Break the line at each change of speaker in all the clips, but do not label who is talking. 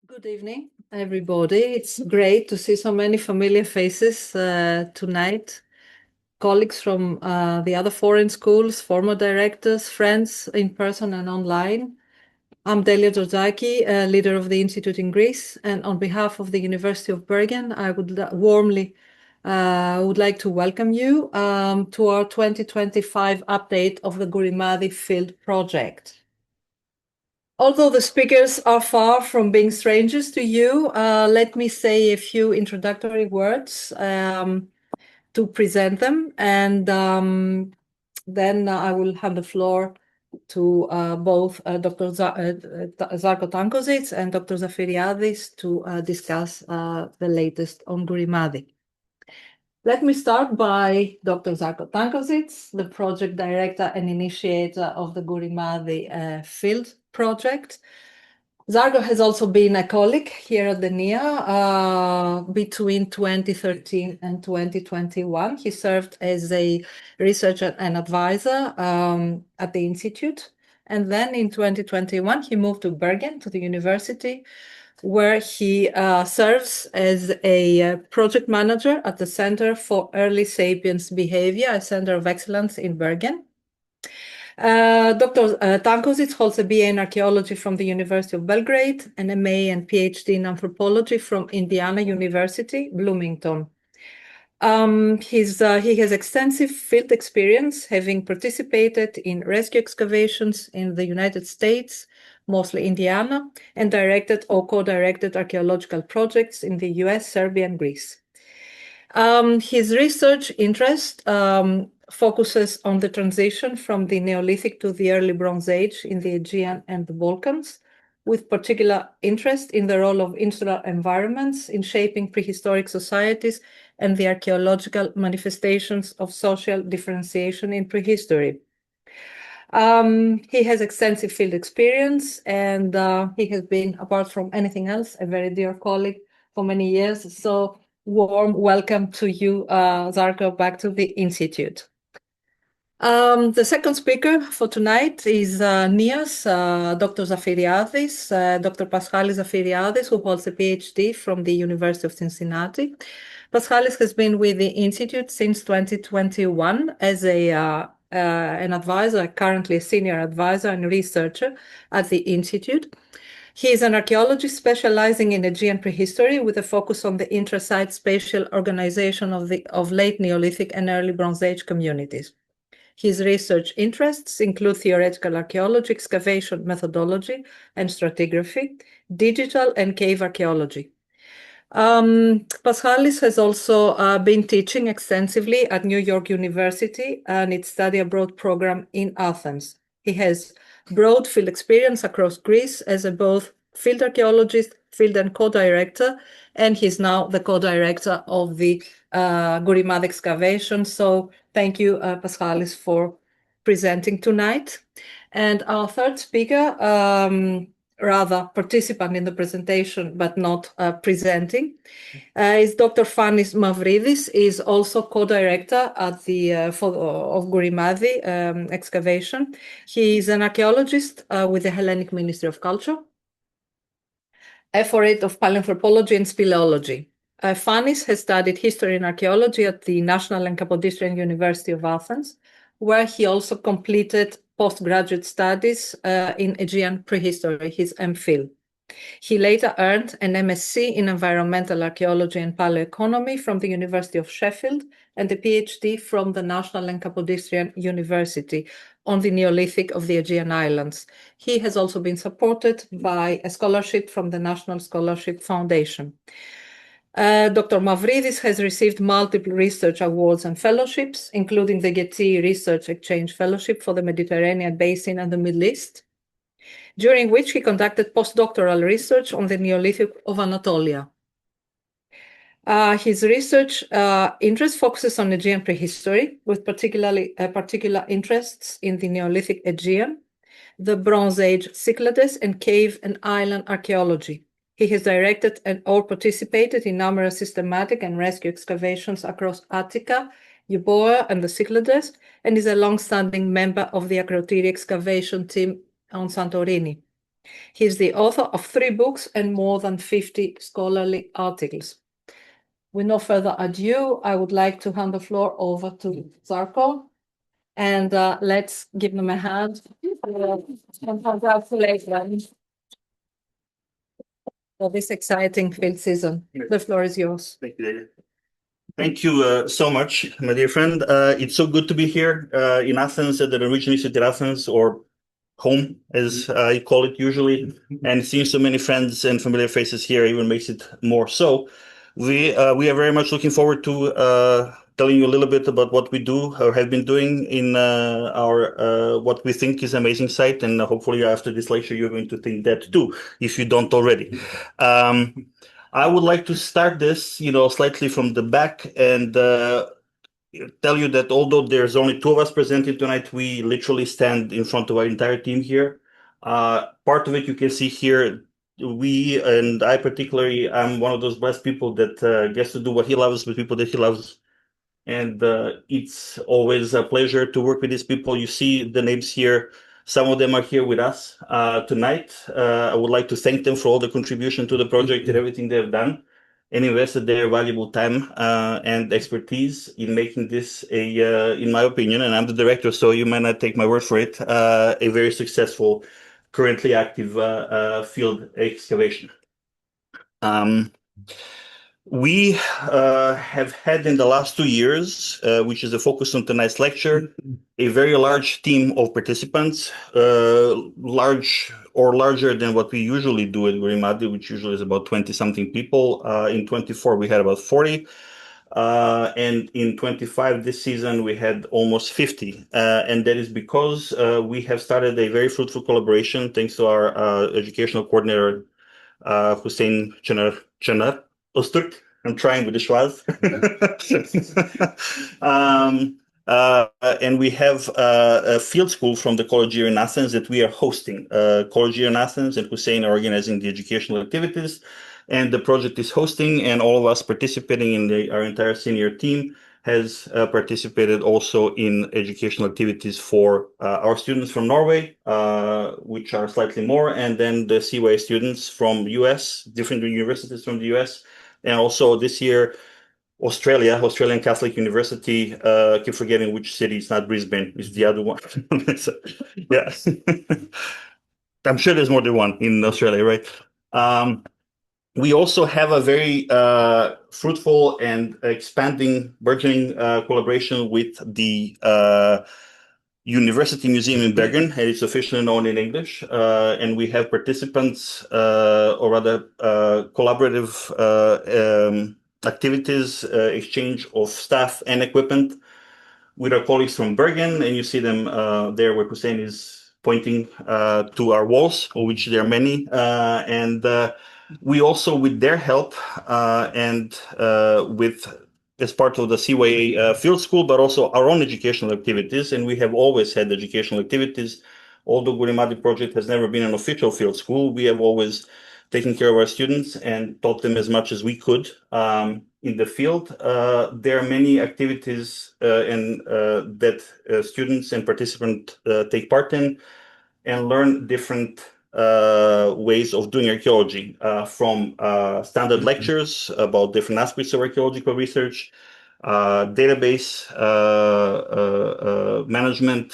Good evening, everybody. It's great to see so many familiar faces tonight. Colleagues from the other foreign schools, former directors, friends in person and online. I'm Delia Georgaki, leader of the Institute in Greece, and on behalf of the University of Bergen, I would warmly would like to welcome you to our 2025 update of the Gourimadi Field Project. Although the speakers are far from being strangers to you, let me say a few introductory words to present them, and then I will hand the floor to both Dr. Žarko Tankosić and Dr. Zafeiriadis to discuss the latest on Gourimadi. Let me start by Dr. Žarko Tankosić, the project director and initiator of the Gourimadi Field Project. Žarko has also been a colleague here at the NIA between 2013 and 2021. He served as a researcher and advisor at the Institute. And then in 2021, he moved to Bergen, to the university, where he serves as a project manager at the Center for Early Sapiens Behavior, a center of excellence in Bergen. Dr. Tankosić holds a BA in archaeology from the University of Belgrade and an MA and PhD in anthropology from Indiana University, Bloomington. He has extensive field experience, having participated in rescue excavations in the United States, mostly Indiana, and directed or co-directed archaeological projects in the US, Serbia, and Greece. His research interest focuses on the transition from the Neolithic to the early Bronze Age in the Aegean and the Balkans, with particular interest in the role of insular environments in shaping prehistoric societies and the archaeological manifestations of social differentiation in prehistory. He has extensive field experience, and he has been, apart from anything else, a very dear colleague for many years. So warm welcome to you, Žarko, back to the Institute. The second speaker for tonight is NIA's Dr. Zafeiriadis, Dr. Paschalis Zafeiriadis, who holds a PhD from the University of Cincinnati. Paschalis has been with the Institute since 2021 as an advisor, currently a senior advisor and researcher at the Institute. He is an archaeologist specializing in Aegean prehistory with a focus on the intrasite spatial organization of late Neolithic and early Bronze Age communities. His research interests include theoretical archaeology, excavation methodology and stratigraphy, digital and cave archaeology. Paschalis has also been teaching extensively at New York University and its study abroad program in Athens. He has broad field experience across Greece as a both field archaeologist, field and co-director, and he's now the co-director of the Gourimadi excavation. So thank you, Paschalis, for presenting tonight. And our third speaker, rather participant in the presentation, but not presenting, is Dr. Fanis Mavridis, is also co-director at the of Gourimadi excavation. He is an archaeologist with the Hellenic Ministry of Culture, Ephorate of Paleoanthropology and Speleology. Fanis has studied history and archaeology at the National and Kapodistrian University of Athens, where he also completed postgraduate studies in Aegean prehistory, his MPhil. He later earned an MSc in environmental archaeology and paleoeconomy from the University of Sheffield and a PhD from the National and Kapodistrian University on the Neolithic of the Aegean Islands. He has also been supported by a scholarship from the National Scholarship Foundation. Dr. Mavridis has received multiple research awards and fellowships, including the Getty Research Exchange Fellowship for the Mediterranean Basin and the Middle East, during which he conducted postdoctoral research on the Neolithic of Anatolia. His research interest focuses on Aegean prehistory, with particular interests in the Neolithic Aegean, the Bronze Age Cyclades, and cave and island archaeology. He has directed or participated in numerous systematic and rescue excavations across Attica, Euboea, and the Cyclades, and is a long-standing member of the Acrotiri excavation team on Santorini. He's the author of 3 books and more than 50 scholarly articles. With no further ado, I would like to hand the floor over to Žarko, and let's give them a hand and congratulate them for this exciting field season. The floor is yours.
Thank you, David. Thank you so much, my dear friend. It's so good to be here in Athens at the Norwegian Institute Athens, or home, as I call it usually. And seeing so many friends and familiar faces here even makes it more so. We are very much looking forward to telling you a little bit about what we do or have been doing in our what we think is amazing site. And hopefully after this lecture, you're going to think that too, if you don't already. I would like to start this, slightly from the back and tell you that although there's only 2 of us presenting tonight, we literally stand in front of our entire team here. Part of it you can see here. We, and I particularly, I'm one of those blessed people that gets to do what he loves with people that he loves. And it's always a pleasure to work with these people. You see the names here. Some of them are here with us tonight. I would like to thank them for all the contribution to the project and everything they've done, and invested their valuable time and expertise in making this in my opinion, and I'm the director, so you might not take my word for it, a very successful, currently active field excavation. We have had in the last 2 years, which is the focus on tonight's lecture, a very large team of participants, large or larger than what we usually do at Gourimadi, which usually is about 20-something people. In 24, we had about 40. And in 25, this season, we had almost 50. And that is because we have started a very fruitful collaboration, thanks to our educational coordinator, Hussein Caner Öztürk. I'm trying with the schwaz. And we have a field school from the college here in Athens that we are hosting. College here in Athens and Hussein are organizing the educational activities, and the project is hosting, and all of us participating in our entire senior team has participated also in educational activities for our students from Norway, which are slightly more, and then the CY students from US, different universities from the US, and also this year, Australian Catholic University. I keep forgetting which city. It's not Brisbane. It's the other one. So, yeah. I'm sure there's more than one in Australia, right? We also have a very fruitful and expanding, burgeoning collaboration with the University Museum in Bergen, and it's officially known in English. And we have participants, or rather collaborative activities, exchange of staff and equipment with our colleagues from Bergen. And you see them there where Hussein is pointing to our walls, of which there are many. And we also, with their help and as part of the CYA field school, but also our own educational activities. And we have always had educational activities. Although Gourimadi project has never been an official field school, we have always taken care of our students and taught them as much as we could in the field. There are many activities that students and participants take part in and learn different ways of doing archaeology, from standard lectures about different aspects of archaeological research, database management,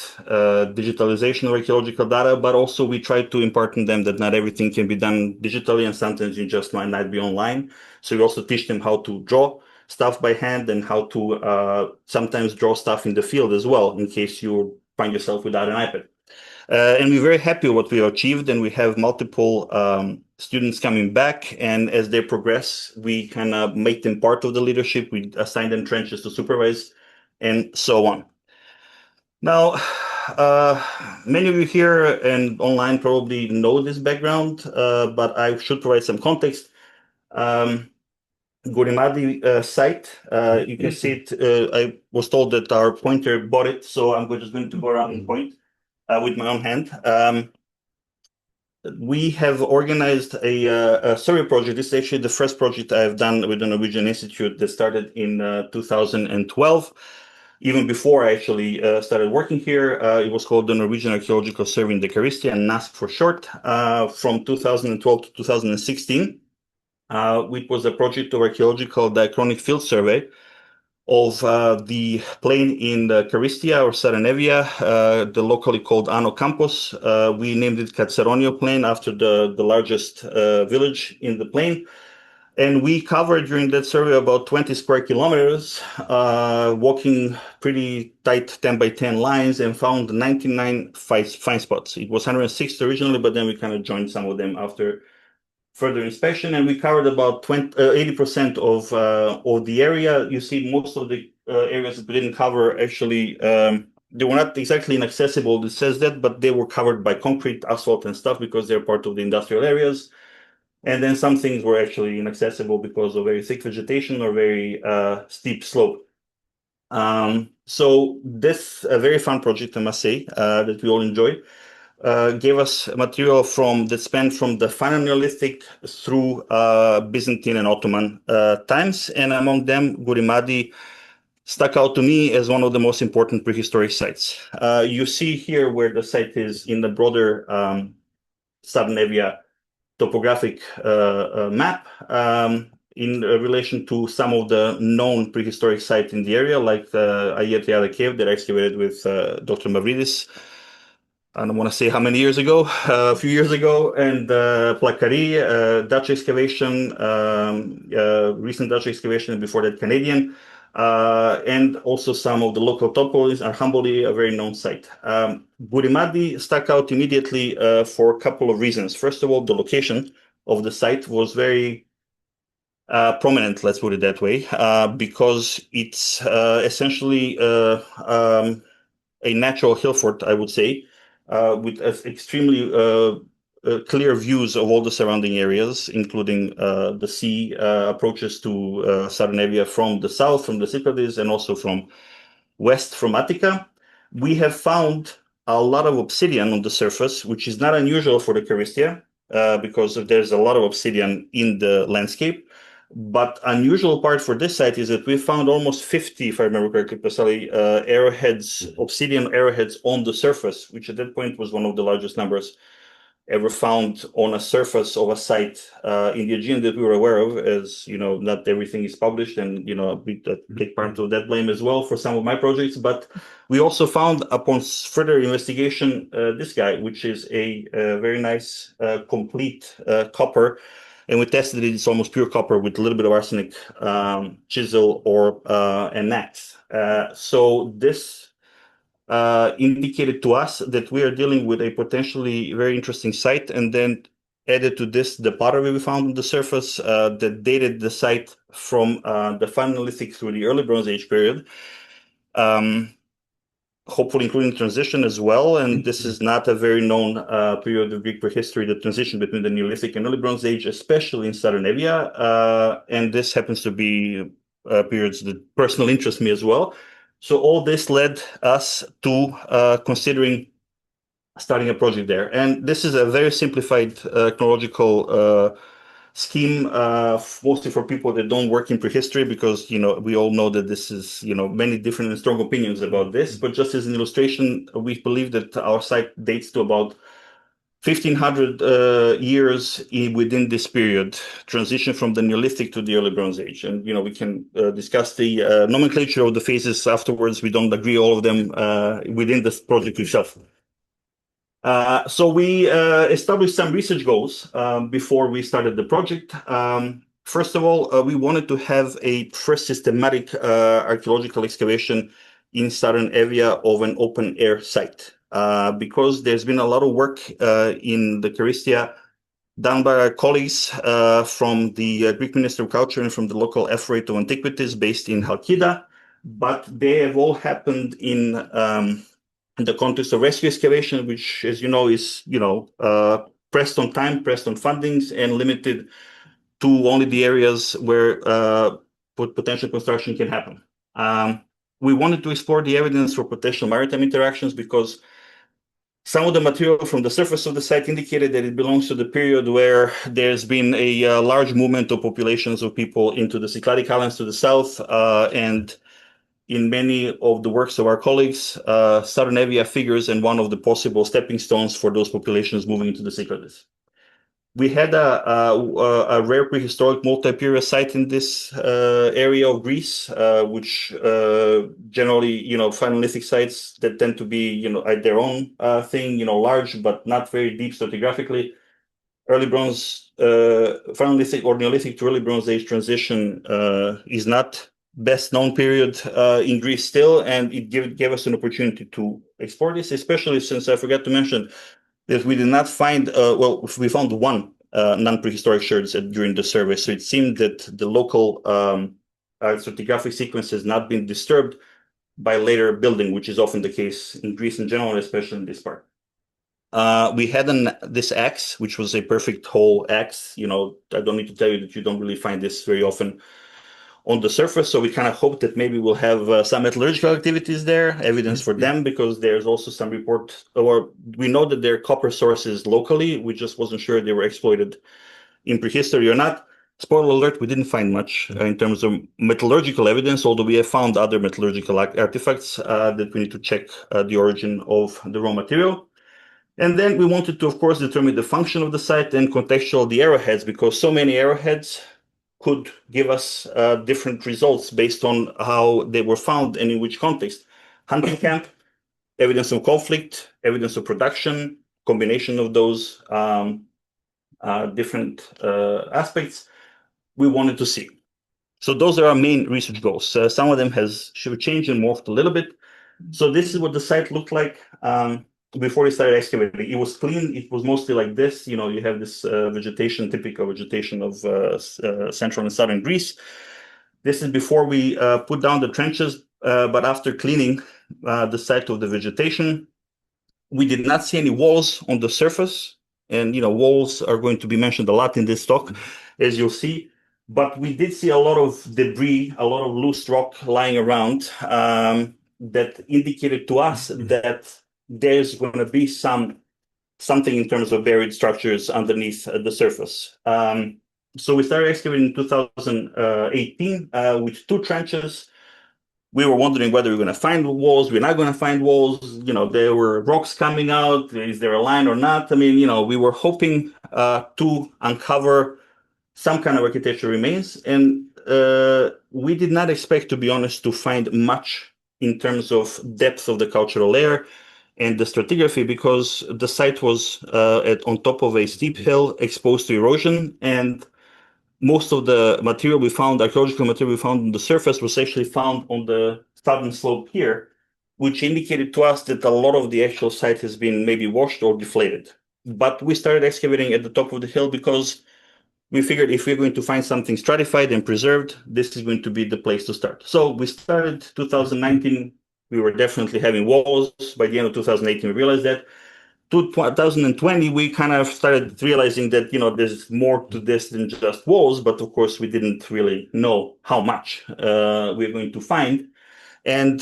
digitalization of archaeological data, but also we try to impart in them that not everything can be done digitally, and sometimes you just might not be online. So we also teach them how to draw stuff by hand and how to sometimes draw stuff in the field as well, in case you find yourself without an iPad. And we're very happy with what we have achieved, and we have multiple students coming back, and as they progress, we kind of make them part of the leadership. We assign them trenches to supervise, and so on. Now, many of you here and online probably know this background, but I should provide some context. Gourimadi site, you can see it. I was told that our pointer bought it, so I'm just going to go around and point with my own hand. We have organized a survey project. This is actually the first project I've done with the Norwegian Institute that started in 2012. even before I actually started working here. It was called the Norwegian Archaeological Survey in the Karistia, NASC for short, from 2012 to 2016. Which was a project of archaeological diachronic field survey of the plain in the Karistia or Saranevia, the locally called Ano Campos. We named it Katsaronio Plain after the largest village in the plain. And we covered during that survey about 20 square kilometers, walking pretty tight 10 by 10 lines, and found 99 fine spots. It was 160 originally, but then we kind of joined some of them after further inspection, and we covered about 80% of the area. You see, most of the areas that we didn't cover actually they were not exactly inaccessible. It says that, but they were covered by concrete, asphalt, and stuff because they're part of the industrial areas. And then some things were actually inaccessible because of very thick vegetation or very steep slope. So this a very fun project, I must say, that we all enjoyed. Gave us material that spanned from the final Neolithic through Byzantine and Ottoman times, and among them, Gourimadi stuck out to me as one of the most important prehistoric sites. You see here where the site is in the broader Saranevia topographic map in relation to some of the known prehistoric sites in the area, like the Ayertiada cave that I excavated with Dr. Mavridis. I don't want to say how many years ago, a few years ago, and Placari, Dutch excavation, recent Dutch excavation, before that Canadian, and also some of the local topolis are humbly a very known site. Gourimadi stuck out immediately for a couple of reasons. First of all, the location of the site was very prominent, let's put it that way, because it's essentially a natural hill fort, I would say, with extremely clear views of all the surrounding areas, including the sea approaches to Saranevia from the south, from the Cyclades, and also from west, from Attica. We have found a lot of obsidian on the surface, which is not unusual for the Karistia, because there's a lot of obsidian in the landscape. But unusual part for this site is that we found almost 50, if I remember correctly, Paschalis, arrowheads, obsidian arrowheads on the surface, which at that point was one of the largest numbers ever found on a surface of a site in the Aegean that we were aware of. As you know, not everything is published, and a big part of that blame as well for some of my projects. But we also found, upon further investigation, this guy, which is a very nice, complete copper. And we tested it. It's almost pure copper with a little bit of arsenic, chisel, or an axe. So this indicated to us that we are dealing with a potentially very interesting site. And then added to this, the pottery we found on the surface that dated the site from the final Neolithic through the early Bronze Age period. Hopefully including transition as well. And this is not a very known period of Greek prehistory, the transition between the Neolithic and early Bronze Age, especially in Saranevia. And this happens to be periods that personally interest me as well. So all this led us to considering starting a project there. And this is a very simplified chronological scheme, mostly for people that don't work in prehistory, because we all know that this is many different and strong opinions about this. But just as an illustration, we believe that our site dates to about 1500 years within this period, transition from the Neolithic to the early Bronze Age. And we can discuss the nomenclature of the phases afterwards. We don't agree all of them within this project itself. So we established some research goals before we started the project. First of all, we wanted to have a first systematic archaeological excavation in Saranevia of an open air site, because there's been a lot of work in the Karistia done by our colleagues from the Greek Ministry of Culture and from the local Ephorate of Antiquities based in Halkida, but they have all happened in the context of rescue excavation, which, as you know, is pressed on time, pressed on fundings, and limited to only the areas where potential construction can happen. We wanted to explore the evidence for potential maritime interactions, because some of the material from the surface of the site indicated that it belongs to the period where there's been a large movement of populations of people into the Cycladic Islands to the south, and in many of the works of our colleagues, Southern Evia figures and one of the possible stepping stones for those populations moving into the Cyclades. We had a rare prehistoric multi-period site in this area of Greece, which generally, Paleolithic sites that tend to be, at their own thing, large but not very deep stratigraphically. Early Bronze, Paleolithic or Neolithic to Early Bronze Age transition is not best known period in Greece still, and it gave us an opportunity to explore this, especially since I forgot to mention that we did not find, we found one non-prehistoric sherds during the survey. So it seemed that the local stratigraphic sequence has not been disturbed by later building, which is often the case in Greece in general, especially in this part. We had this axe, which was a perfect whole axe. I don't need to tell you that you don't really find this very often on the surface. So we kind of hope that maybe we'll have some metallurgical activities there, evidence for them, because there's also some report, or we know that there are copper sources locally. We just wasn't sure they were exploited in prehistory or not. Spoiler alert, we didn't find much in terms of metallurgical evidence, although we have found other metallurgical artifacts that we need to check the origin of the raw material. And then we wanted to, of course, determine the function of the site and contextual the arrowheads, because so many arrowheads could give us different results based on how they were found and in which context. Hunting camp, evidence of conflict, evidence of production, combination of those different aspects we wanted to see. So those are our main research goals. Some of them should change and morphed a little bit. So this is what the site looked like before we started excavating. It was clean. It was mostly like this. You have this vegetation, typical vegetation of central and southern Greece. This is before we put down the trenches, but after cleaning the site of the vegetation, we did not see any walls on the surface. And, walls are going to be mentioned a lot in this talk, as you'll see. But we did see a lot of debris, a lot of loose rock lying around that indicated to us that there's going to be something in terms of buried structures underneath the surface. So we started excavating in 2018 with 2 trenches. We were wondering whether we're going to find walls. We're not going to find walls. There were rocks coming out. Is there a line or not? I mean, we were hoping to uncover some kind of architectural remains. And we did not expect, to be honest, to find much in terms of depth of the cultural layer and the stratigraphy, because the site was on top of a steep hill exposed to erosion, and most of the material we found, archaeological material we found on the surface, was actually found on the southern slope here, which indicated to us that a lot of the actual site has been maybe washed or deflated. But we started excavating at the top of the hill because we figured if we're going to find something stratified and preserved, this is going to be the place to start. So we started 2019. We were definitely having walls. By the end of 2018, we realized that. 2020, we kind of started realizing that, there's more to this than just walls, but of course, we didn't really know how much we're going to find. And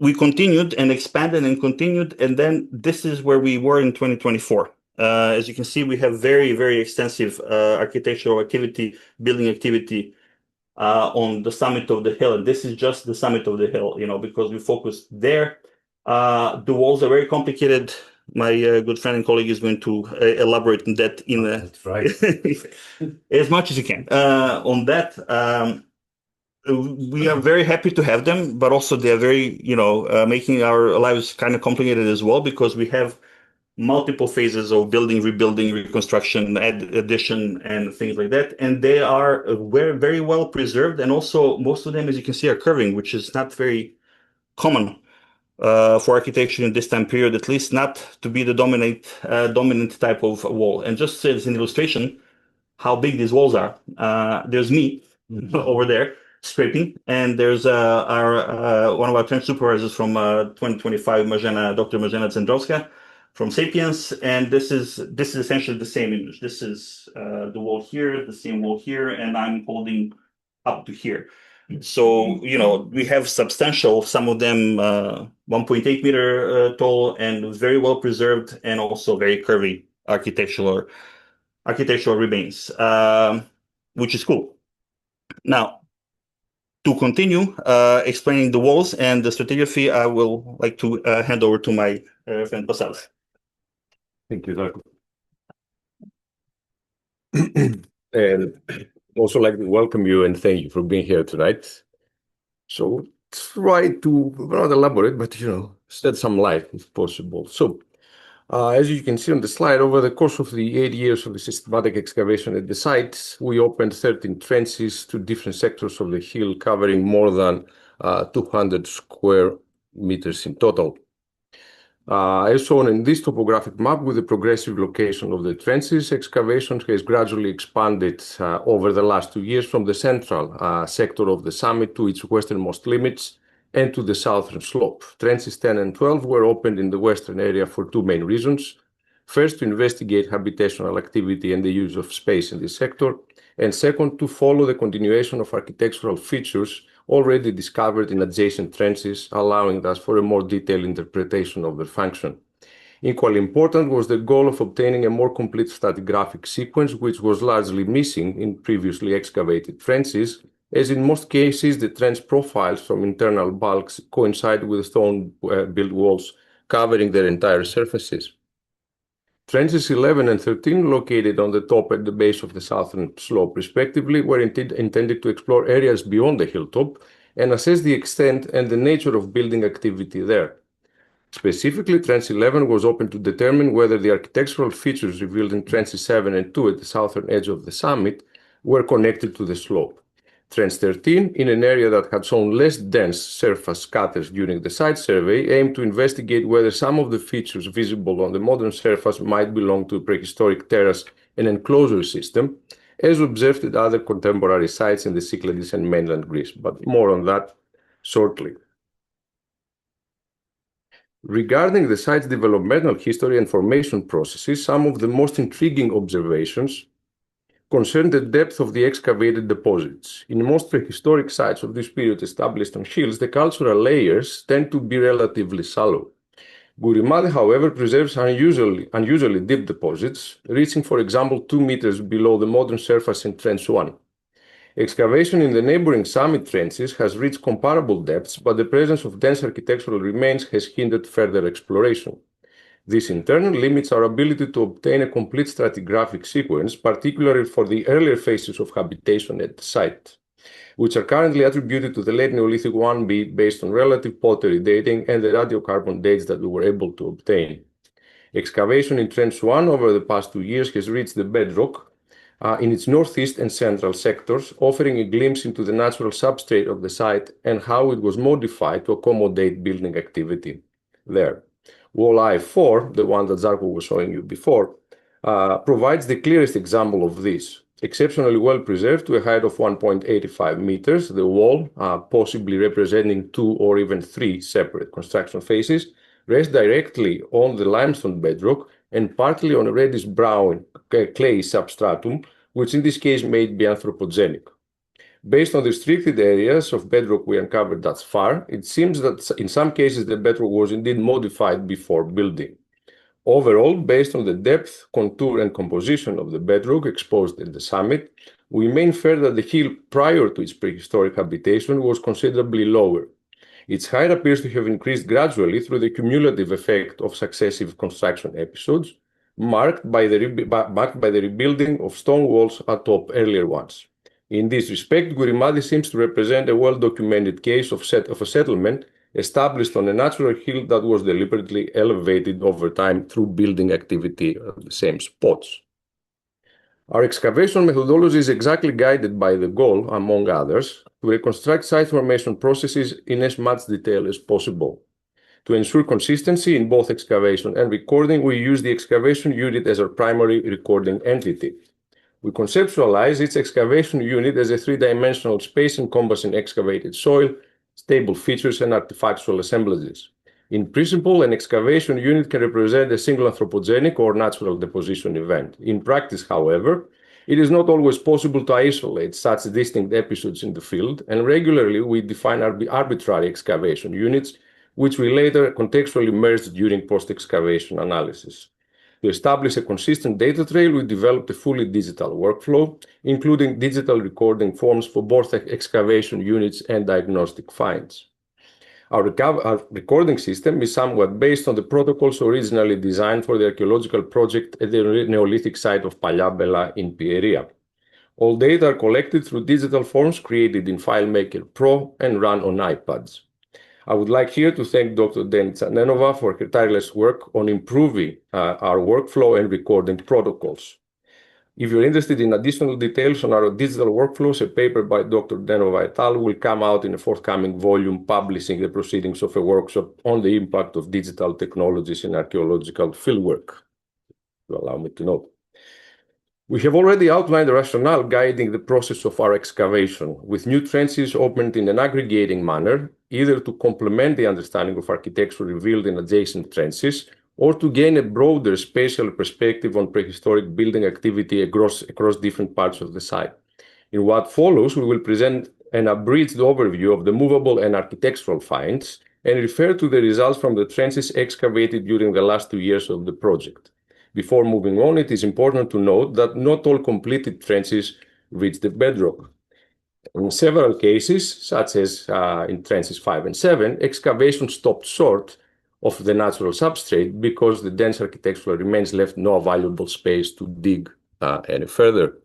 we continued and expanded and continued. And then this is where we were in 2024. As you can see, we have very, very extensive architectural activity, building activity on the summit of the hill. And this is just the summit of the hill, because we focused there. The walls are very complicated. My good friend and colleague is going to elaborate on that
That's right.
as much as you can. On that, we are very happy to have them, but also they are very, making our lives kind of complicated as well, because we have multiple phases of building, rebuilding, reconstruction, addition, and things like that. And they are very, very well preserved. And also most of them, as you can see, are curving, which is not very common for architecture in this time period, at least not to be the dominant type of wall. And just as an illustration, how big these walls are. There's me over there scraping, and there's one of our trench supervisors from 2025, Dr. Marzena Zendrowska from Sapiens, and this is essentially the same image. This is the wall here, the same wall here, and I'm holding up to here. So, we have substantial, some of them 1.8 meter tall and very well preserved, and also very curvy architectural remains, which is cool. Now, To continue explaining the walls and the stratigraphy, I will like to hand over to my friend Paschalis.
Thank you, Žarko. And also like to welcome you and thank you for being here tonight. So try to not elaborate, but shed some light if possible. So as you can see on the slide, over the course of the 8 years of the systematic excavation at the site, we opened 13 trenches to different sectors of the hill, covering more than 200 square meters in total. As shown in this topographic map with the progressive location of the trenches, excavation has gradually expanded over the last 2 years from the central sector of the summit to its westernmost limits and to the southern slope. Trenches 10 and 12 were opened in the western area for 2 main reasons. First, to investigate habitational activity and the use of space in this sector, and second, to follow the continuation of architectural features already discovered in adjacent trenches, allowing thus for a more detailed interpretation of their function. Equally important was the goal of obtaining a more complete stratigraphic sequence, which was largely missing in previously excavated trenches, as in most cases the trench profiles from internal bulks coincide with stone-built walls covering their entire surfaces. Trenches 11 and 13, located on the top and the base of the southern slope respectively, were intended to explore areas beyond the hilltop and assess the extent and the nature of building activity there. Specifically, Trench 11 was open to determine whether the architectural features revealed in Trenches 7 and 2 at the southern edge of the summit were connected to the slope. Trench 13, in an area that had shown less dense surface scatters during the site survey, aimed to investigate whether some of the features visible on the modern surface might belong to a prehistoric terrace and enclosure system, as observed at other contemporary sites in the Cyclades and mainland Greece, but more on that shortly. Regarding the site's developmental history and formation processes, some of the most intriguing observations concern the depth of the excavated deposits. In most prehistoric sites of this period established on hills, the cultural layers tend to be relatively shallow. Gourimadi, however, preserves unusually deep deposits, reaching, for example, 2 meters below the modern surface in Trench 1. Excavation in the neighboring summit trenches has reached comparable depths, but the presence of dense architectural remains has hindered further exploration. This in turn limits our ability to obtain a complete stratigraphic sequence, particularly for the earlier phases of habitation at the site, which are currently attributed to the late Neolithic 1B based on relative pottery dating and the radiocarbon dates that we were able to obtain. Excavation in Trench 1 over the past 2 years has reached the bedrock in its northeast and central sectors, offering a glimpse into the natural substrate of the site and how it was modified to accommodate building activity there. Wall I4, the one that Žarko was showing you before, provides the clearest example of this. Exceptionally well preserved to a height of 1.85 meters, the wall, possibly representing 2 or even 3 separate construction phases, rests directly on the limestone bedrock and partly on a reddish-brown clay substratum, which in this case may be anthropogenic. Based on the restricted areas of bedrock we uncovered thus far, it seems that in some cases the bedrock was indeed modified before building. Overall, based on the depth, contour, and composition of the bedrock exposed at the summit, we may infer that the hill prior to its prehistoric habitation was considerably lower. Its height appears to have increased gradually through the cumulative effect of successive construction episodes, marked by the rebuilding of stone walls atop earlier ones. In this respect, Gourimadi seems to represent a well-documented case of a settlement established on a natural hill that was deliberately elevated over time through building activity at the same spots. Our excavation methodology is exactly guided by the goal, among others, to reconstruct site formation processes in as much detail as possible. To ensure consistency in both excavation and recording, we use the excavation unit as our primary recording entity. We conceptualize its excavation unit as a 3-dimensional space encompassing excavated soil, stable features, and artifactual assemblages. In principle, an excavation unit can represent a single anthropogenic or natural deposition event. In practice, however, it is not always possible to isolate such distinct episodes in the field, and regularly we define arbitrary excavation units, which we later contextually merge during post-excavation analysis. To establish a consistent data trail, we developed a fully digital workflow, including digital recording forms for both excavation units and diagnostic finds. Our recording system is somewhat based on the protocols originally designed for the archaeological project at the Neolithic site of Paliabela in Pieria. All data are collected through digital forms created in FileMaker Pro and run on iPads. I would like here to thank Dr. Denica Nenova for her tireless work on improving our workflow and recording protocols. If you're interested in additional details on our digital workflows, a paper by Dr. Denova et al. Will come out in a forthcoming volume publishing the proceedings of a workshop on the impact of digital technologies in archaeological fieldwork. Allow me to note. We have already outlined the rationale guiding the process of our excavation, with new trenches opened in an aggregating manner, either to complement the understanding of architecture revealed in adjacent trenches, or to gain a broader spatial perspective on prehistoric building activity across different parts of the site. In what follows, we will present an abridged overview of the movable and architectural finds and refer to the results from the trenches excavated during the last 2 years of the project. Before moving on, it is important to note that not all completed trenches reach the bedrock. In several cases, such as in trenches 5 and 7, excavation stopped short of the natural substrate because the dense architectural remains left no valuable space to dig any further.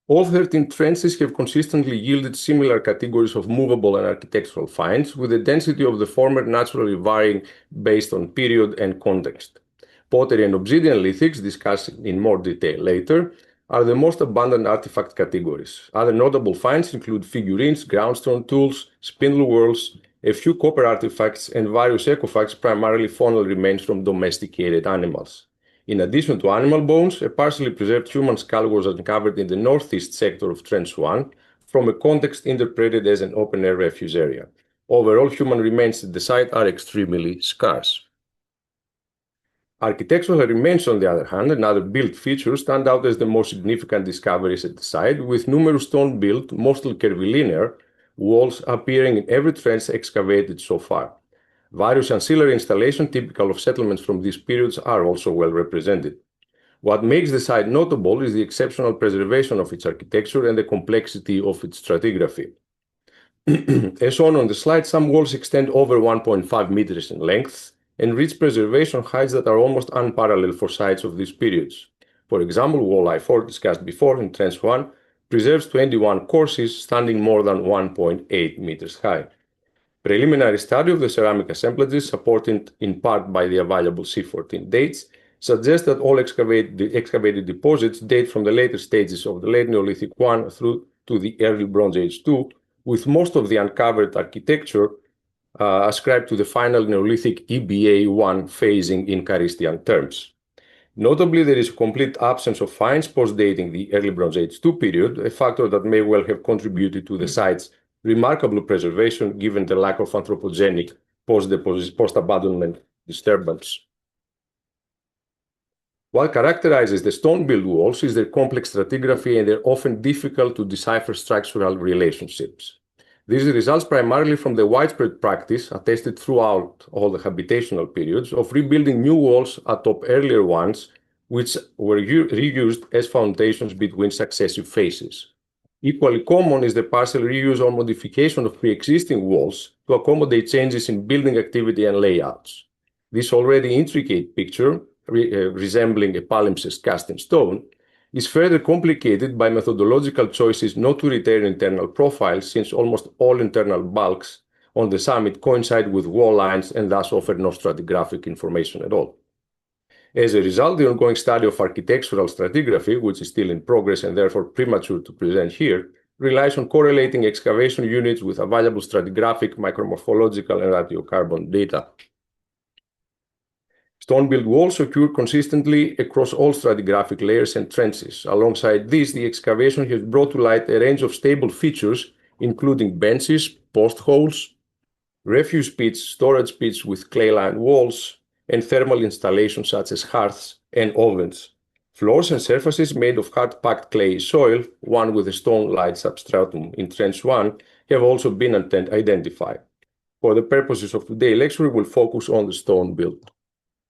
All 13 trenches have consistently yielded similar categories of movable and architectural finds, with the density of the former naturally varying based on period and context. Pottery and obsidian lithics, discussed in more detail later, are the most abundant artifact categories. Other notable finds include figurines, groundstone tools, spindle whorls, a few copper artifacts, and various ecofacts, primarily faunal remains from domesticated animals. In addition to animal bones, a partially preserved human skull was uncovered in the northeast sector of Trench 1 from a context interpreted as an open-air refuse area. Overall, human remains at the site are extremely scarce. Architectural remains, on the other hand, and other built features stand out as the most significant discoveries at the site, with numerous stone-built, mostly curvilinear, walls appearing in every trench excavated so far. Various ancillary installations typical of settlements from these periods are also well represented. What makes the site notable is the exceptional preservation of its architecture and the complexity of its stratigraphy. As shown on the slide, some walls extend over 1.5 meters in length and reach preservation heights that are almost unparalleled for sites of these periods. For example, wall I4, discussed before in Trench 1, preserves 21 courses standing more than 1.8 meters high. Preliminary study of the ceramic assemblages, supported in part by the available C14 dates, suggests that all excavated deposits date from the later stages of the late Neolithic I through to the early Bronze Age II, with most of the uncovered architecture ascribed to the final Neolithic EBA-1 phasing in Charistian terms. Notably, there is a complete absence of finds post-dating the early Bronze Age II period, a factor that may well have contributed to the site's remarkable preservation given the lack of anthropogenic post-abandonment disturbance. What characterizes the stone-built walls is their complex stratigraphy and their often difficult to decipher structural relationships. This results primarily from the widespread practice, attested throughout all the habitational periods, of rebuilding new walls atop earlier ones, which were reused as foundations between successive phases. Equally common is the partial reuse or modification of pre-existing walls to accommodate changes in building activity and layouts. This already intricate picture, resembling a palimpsest cast in stone, is further complicated by methodological choices not to retain internal profiles, since almost all internal bulks on the summit coincide with wall lines and thus offer no stratigraphic information at all. As a result, the ongoing study of architectural stratigraphy, which is still in progress and therefore premature to present here, relies on correlating excavation units with available stratigraphic, micromorphological, and radiocarbon data. Stone-built walls occur consistently across all stratigraphic layers and trenches. Alongside this, the excavation has brought to light a range of stable features, including benches, post holes, refuse pits, storage pits with clay-lined walls, and thermal installations such as hearths and ovens. Floors and surfaces made of hard-packed clay soil, one with a stone-lined substratum in Trench 1, have also been identified. For the purposes of today's lecture, we will focus on the stone build.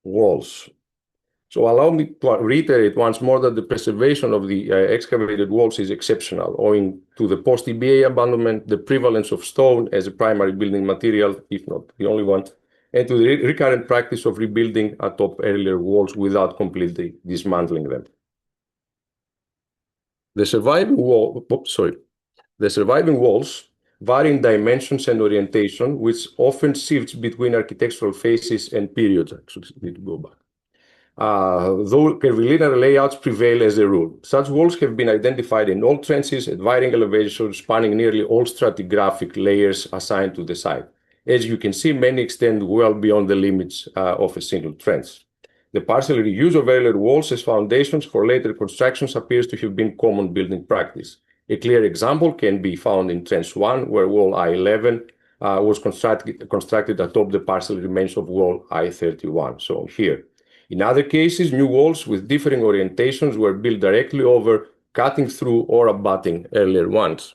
walls. So allow me to reiterate once more that the preservation of the excavated walls is exceptional, owing to the post-EBA abandonment, the prevalence of stone as a primary building material, if not the only one, and to the recurrent practice of rebuilding atop earlier walls without completely dismantling them. The surviving walls vary in dimensions and orientation, which often shifts between architectural phases and periods. Actually, I need to go back. Though curvilinear layouts prevail as a rule. Such walls have been identified in all trenches at varying elevations, spanning nearly all stratigraphic layers assigned to the site. As you can see, many extend well beyond the limits of a single trench. The partial reuse of earlier walls as foundations for later constructions appears to have been common building practice. A clear example can be found in Trench 1, where wall I-11 was constructed atop the partial remains of wall I-31, so here. In other cases, new walls with differing orientations were built directly over, cutting through or abutting earlier ones.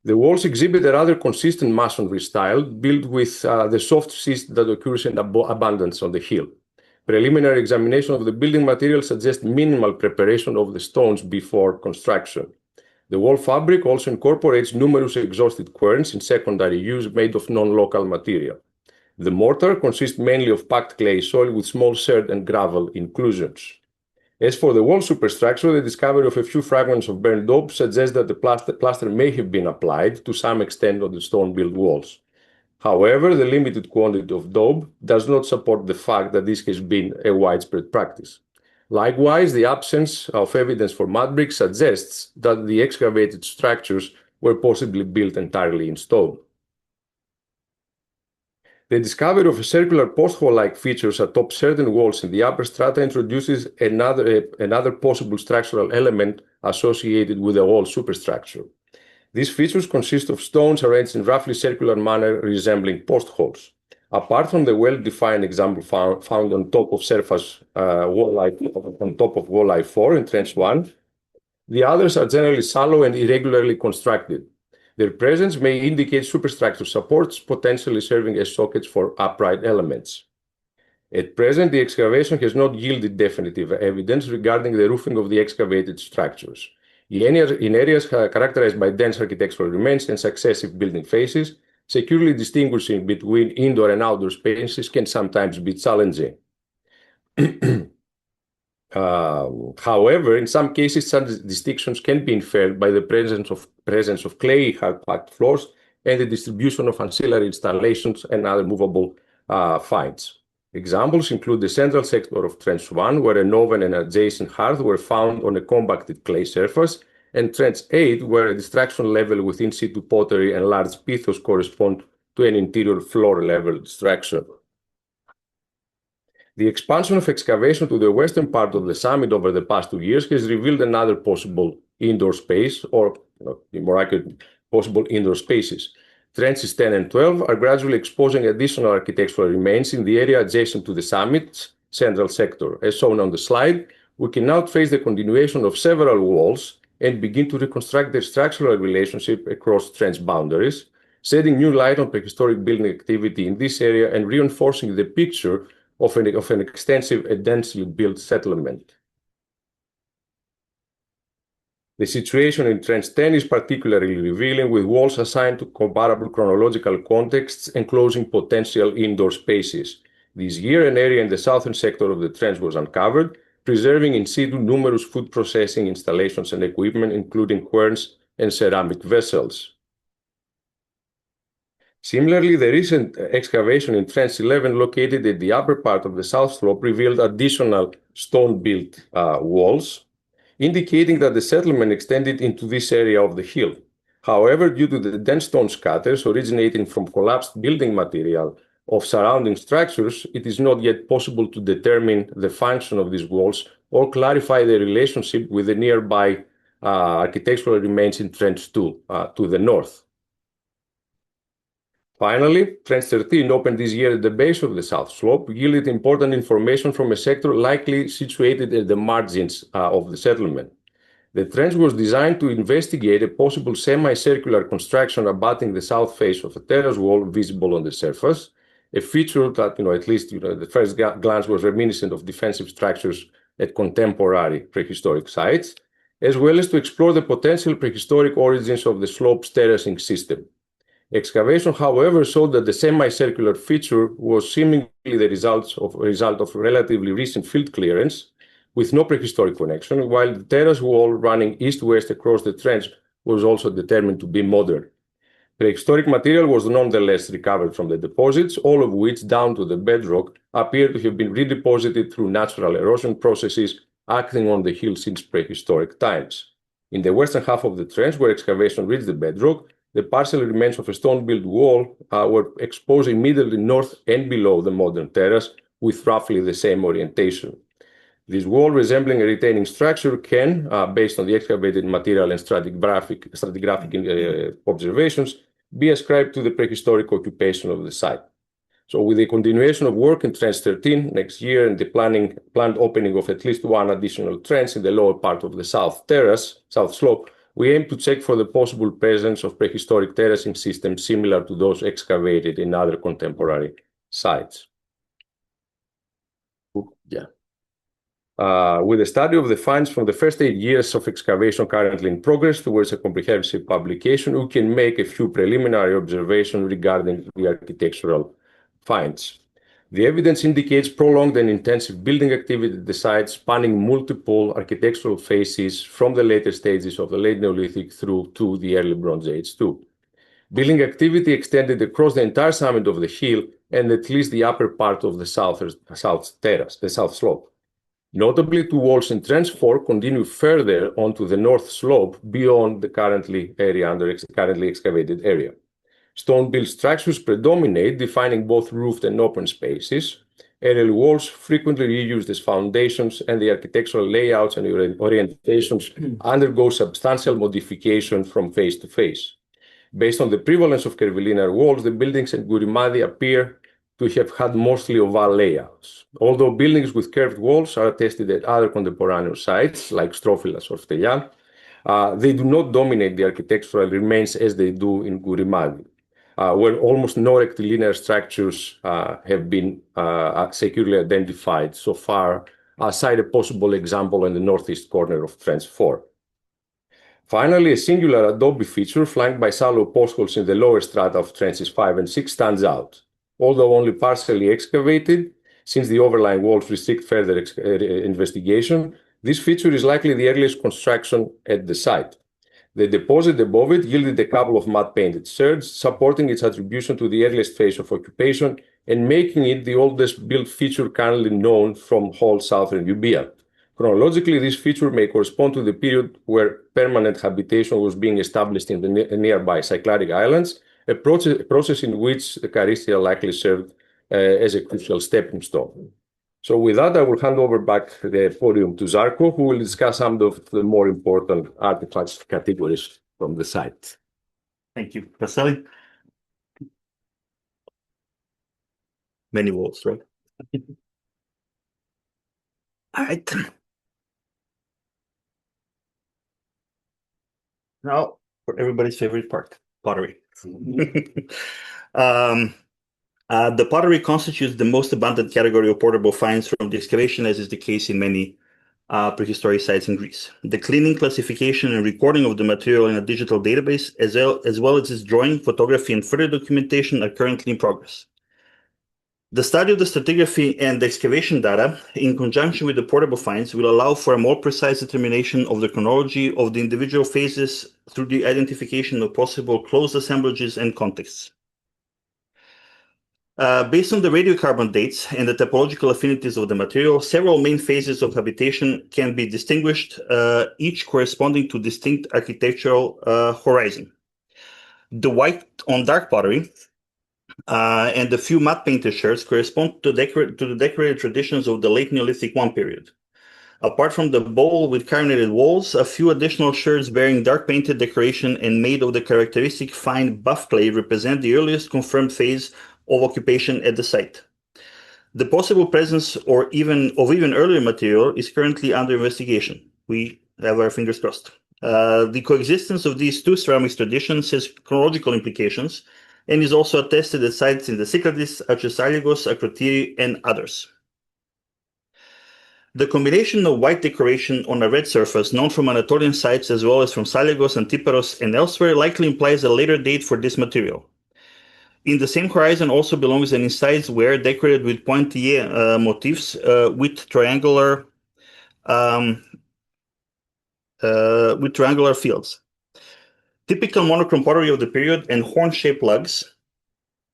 The walls exhibit a rather consistent masonry style, built with the soft schist that occurs in abundance on the hill. Preliminary examination of the building material suggests minimal preparation of the stones before construction. The wall fabric also incorporates numerous exhausted querns in secondary use made of non-local material. The mortar consists mainly of packed clay soil with small sand and gravel inclusions. As for the wall superstructure, the discovery of a few fragments of burnt daub suggests that the plaster may have been applied to some extent on the stone-built walls. However, the limited quantity of daub does not support the fact that this has been a widespread practice. Likewise, the absence of evidence for mud bricks suggests that the excavated structures were possibly built entirely in stone. The discovery of circular post-hole-like features atop certain walls in the upper strata introduces another possible structural element associated with the wall superstructure. These features consist of stones arranged in roughly circular manner resembling post-holes. Apart from the well-defined example found on top of wall I-4 in Trench 1, the others are generally shallow and irregularly constructed. Their presence may indicate superstructure supports, potentially serving as sockets for upright elements. At present, the excavation has not yielded definitive evidence regarding the roofing of the excavated structures. In areas characterized by dense architectural remains and successive building phases, securely distinguishing between indoor and outdoor spaces can sometimes be challenging. However, in some cases, such distinctions can be inferred by the presence of clay hard-packed floors and the distribution of ancillary installations and other movable finds. Examples include the central sector of Trench 1, where an oven and adjacent hearth were found on a compacted clay surface, and Trench 8, where a destruction level with in situ pottery and large pithos correspond to an interior floor-level destruction. The expansion of excavation to the western part of the summit over the past 2 years has revealed another possible indoor space, or more accurate, possible indoor spaces. Trenches 10 and 12 are gradually exposing additional architectural remains in the area adjacent to the summit's central sector. As shown on the slide, we can now trace the continuation of several walls and begin to reconstruct their structural relationship across trench boundaries, shedding new light on prehistoric building activity in this area and reinforcing the picture of an extensive and densely built settlement. The situation in Trench 10 is particularly revealing, with walls assigned to comparable chronological contexts enclosing potential indoor spaces. This year, an area in the southern sector of the trench was uncovered, preserving in situ numerous food processing installations and equipment, including querns and ceramic vessels. Similarly, the recent excavation in Trench 11, located at the upper part of the south slope, revealed additional stone-built walls, indicating that the settlement extended into this area of the hill. However, due to the dense stone scatters originating from collapsed building material of surrounding structures, it is not yet possible to determine the function of these walls or clarify the relationship with the nearby architectural remains in Trench 2 to the north. Finally, Trench 13, opened this year at the base of the south slope, yielded important information from a sector likely situated at the margins of the settlement. The trench was designed to investigate a possible semicircular construction abutting the south face of a terrace wall visible on the surface, a feature that, at least, at the first glance was reminiscent of defensive structures at contemporary prehistoric sites, as well as to explore the potential prehistoric origins of the slope's terracing system. Excavation, however, showed that the semicircular feature was seemingly the result of relatively recent field clearance with no prehistoric connection, while the terrace wall running east-west across the trench was also determined to be modern. Prehistoric material was nonetheless recovered from the deposits, all of which, down to the bedrock, appear to have been redeposited through natural erosion processes acting on the hill since prehistoric times. In the western half of the trench, where excavation reached the bedrock, the partial remains of a stone-built wall were exposed immediately north and below the modern terrace with roughly the same orientation. This wall, resembling a retaining structure, can, based on the excavated material and stratigraphic observations, be ascribed to the prehistoric occupation of the site. So with the continuation of work in Trench 13 next year and the planned opening of at least one additional trench in the lower part of the south slope, we aim to check for the possible presence of prehistoric terracing systems similar to those excavated in other contemporary sites. With the study of the finds from the first 8 years of excavation currently in progress towards a comprehensive publication, we can make a few preliminary observations regarding the architectural finds. The evidence indicates prolonged and intensive building activity at the site, spanning multiple architectural phases from the later stages of the late Neolithic through to the early Bronze Age too. Building activity extended across the entire summit of the hill and at least the upper part of the south terrace, the south slope. Notably, two walls in Trench 4 continue further onto the north slope beyond the currently excavated area. Stone-built structures predominate, defining both roofed and open spaces. Aerial walls frequently reused as foundations, and the architectural layouts and orientations undergo substantial modification from phase to phase. Based on the prevalence of curvilinear walls, the buildings at Gourimadi appear to have had mostly oval layouts. Although buildings with curved walls are attested at other contemporaneous sites, like Strophilas or Stelian, they do not dominate the architectural remains as they do in Gourimadi, where almost no rectilinear structures have been securely identified so far, aside a possible example in the northeast corner of Trench 4. Finally, a singular adobe feature flanked by shallow postholes in the lower strata of Trenches 5 and 6 stands out. Although only partially excavated, since the overlying walls restrict further investigation, this feature is likely the earliest construction at the site. The deposit above it yielded a couple of matte-painted sherds, supporting its attribution to the earliest phase of occupation and making it the oldest built feature currently known from whole southern Euboea. Chronologically, this feature may correspond to the period where permanent habitation was being established in the nearby Cycladic Islands, a process in which the Charistia likely served as a crucial stepping stone. So with that, I will hand over back the podium to Žarko, who will discuss some of the more important artifact categories from the site.
Thank you, Paschalis. Many walls, right? All right. Now, for everybody's favorite part, pottery. The pottery constitutes the most abundant category of portable finds from the excavation, as is the case in many prehistoric sites in Greece. The cleaning, classification, and recording of the material in a digital database, as well as its drawing, photography, and further documentation are currently in progress. The study of the stratigraphy and the excavation data, in conjunction with the portable finds, will allow for a more precise determination of the chronology of the individual phases through the identification of possible closed assemblages and contexts. Based on the radiocarbon dates and the topological affinities of the material, several main phases of habitation can be distinguished, each corresponding to distinct architectural horizon. The white on dark pottery and the few matte painted sherds correspond to the decorated traditions of the late Neolithic I period. Apart from the bowl with carbonated walls, a few additional sherds bearing dark painted decoration and made of the characteristic fine buff clay represent the earliest confirmed phase of occupation at the site. The possible presence of even earlier material is currently under investigation. We have our fingers crossed. The coexistence of these two ceramics traditions has chronological implications, and is also attested at sites in the Cyclades, Achesaligos, Akrotiri, and others. The combination of white decoration on a red surface, known from Anatolian sites as well as from Saligos, Antiparos, and elsewhere, likely implies a later date for this material. In the same horizon also belongs an incised ware decorated with pointillé motifs with triangular fields. Typical monochrome pottery of the period and horn-shaped lugs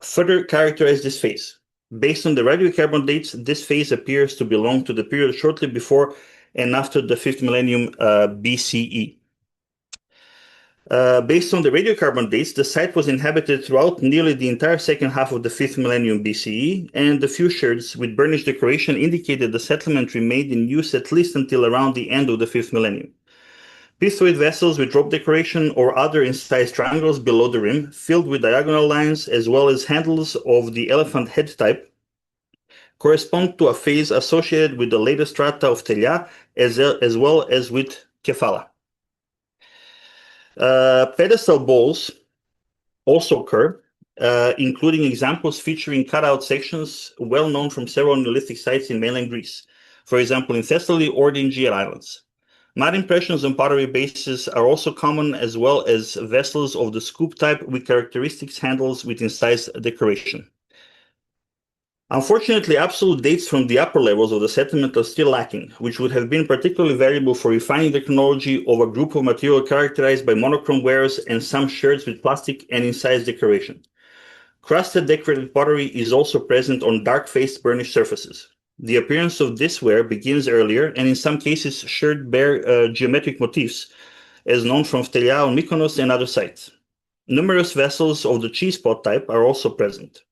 further characterize this phase. Based on the radiocarbon dates, this phase appears to belong to the period shortly before and after the 5th millennium BCE. Based on the radiocarbon dates, the site was inhabited throughout nearly the entire second half of the 5th millennium BCE, and the few sherds with burnished decoration indicated the settlement remained in use at least until around the end of the 5th millennium. Pithoid vessels with rope decoration or other incised triangles below the rim, filled with diagonal lines, as well as handles of the elephant head type, correspond to a phase associated with the later strata of Telia, as well as with Kefala. Pedestal bowls also occur, including examples featuring cutout sections well known from several Neolithic sites in mainland Greece, for example in Thessaly or the Aegean Islands. Mud impressions on pottery bases are also common, as well as vessels of the scoop type with characteristic handles with incised decoration. Unfortunately, absolute dates from the upper levels of the settlement are still lacking, which would have been particularly valuable for refining the chronology of a group of material characterized by monochrome wares and some sherds with plastic and incised decoration. Crusted decorated pottery is also present on dark-faced burnished surfaces. The appearance of this ware begins earlier, and in some cases sherds bear geometric motifs, as known from Phtelia on Mykonos and other sites. Numerous vessels of the cheese pot type are also present.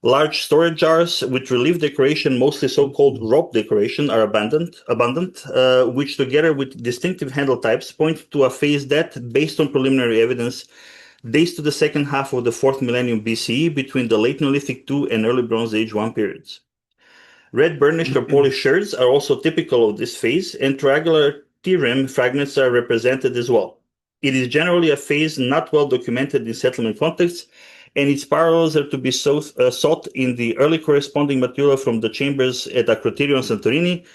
Large storage jars with relief decoration, mostly so-called rope decoration, are abundant, which together with distinctive handle types point to a phase that, based on preliminary evidence, dates to the second half of the 4th millennium BCE between the late Neolithic II and early Bronze Age I periods. Red burnished or polished sherds are also typical of this phase, and triangular T-rim fragments are represented as well. It is generally a phase not well documented in settlement contexts, and its parallels are to be sought in the early corresponding material from the chambers at Akrotiri and Santorini,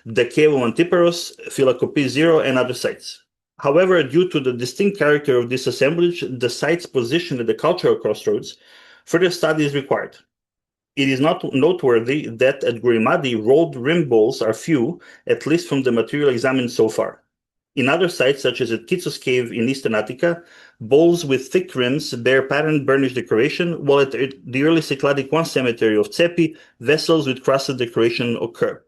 the cave of Antiparos, Philakopis 0, and other sites. However, due to the distinct character of this assemblage, the site's position at the cultural crossroads, further study is required. It is not noteworthy that at Gourimadi, rolled rim bowls are few, at least from the material examined so far. In other sites, such as at Kitsos Cave in eastern Attica, bowls with thick rims bear patterned burnished decoration, while at the early Cycladic I cemetery of Tsepi, vessels with crusted decoration occur.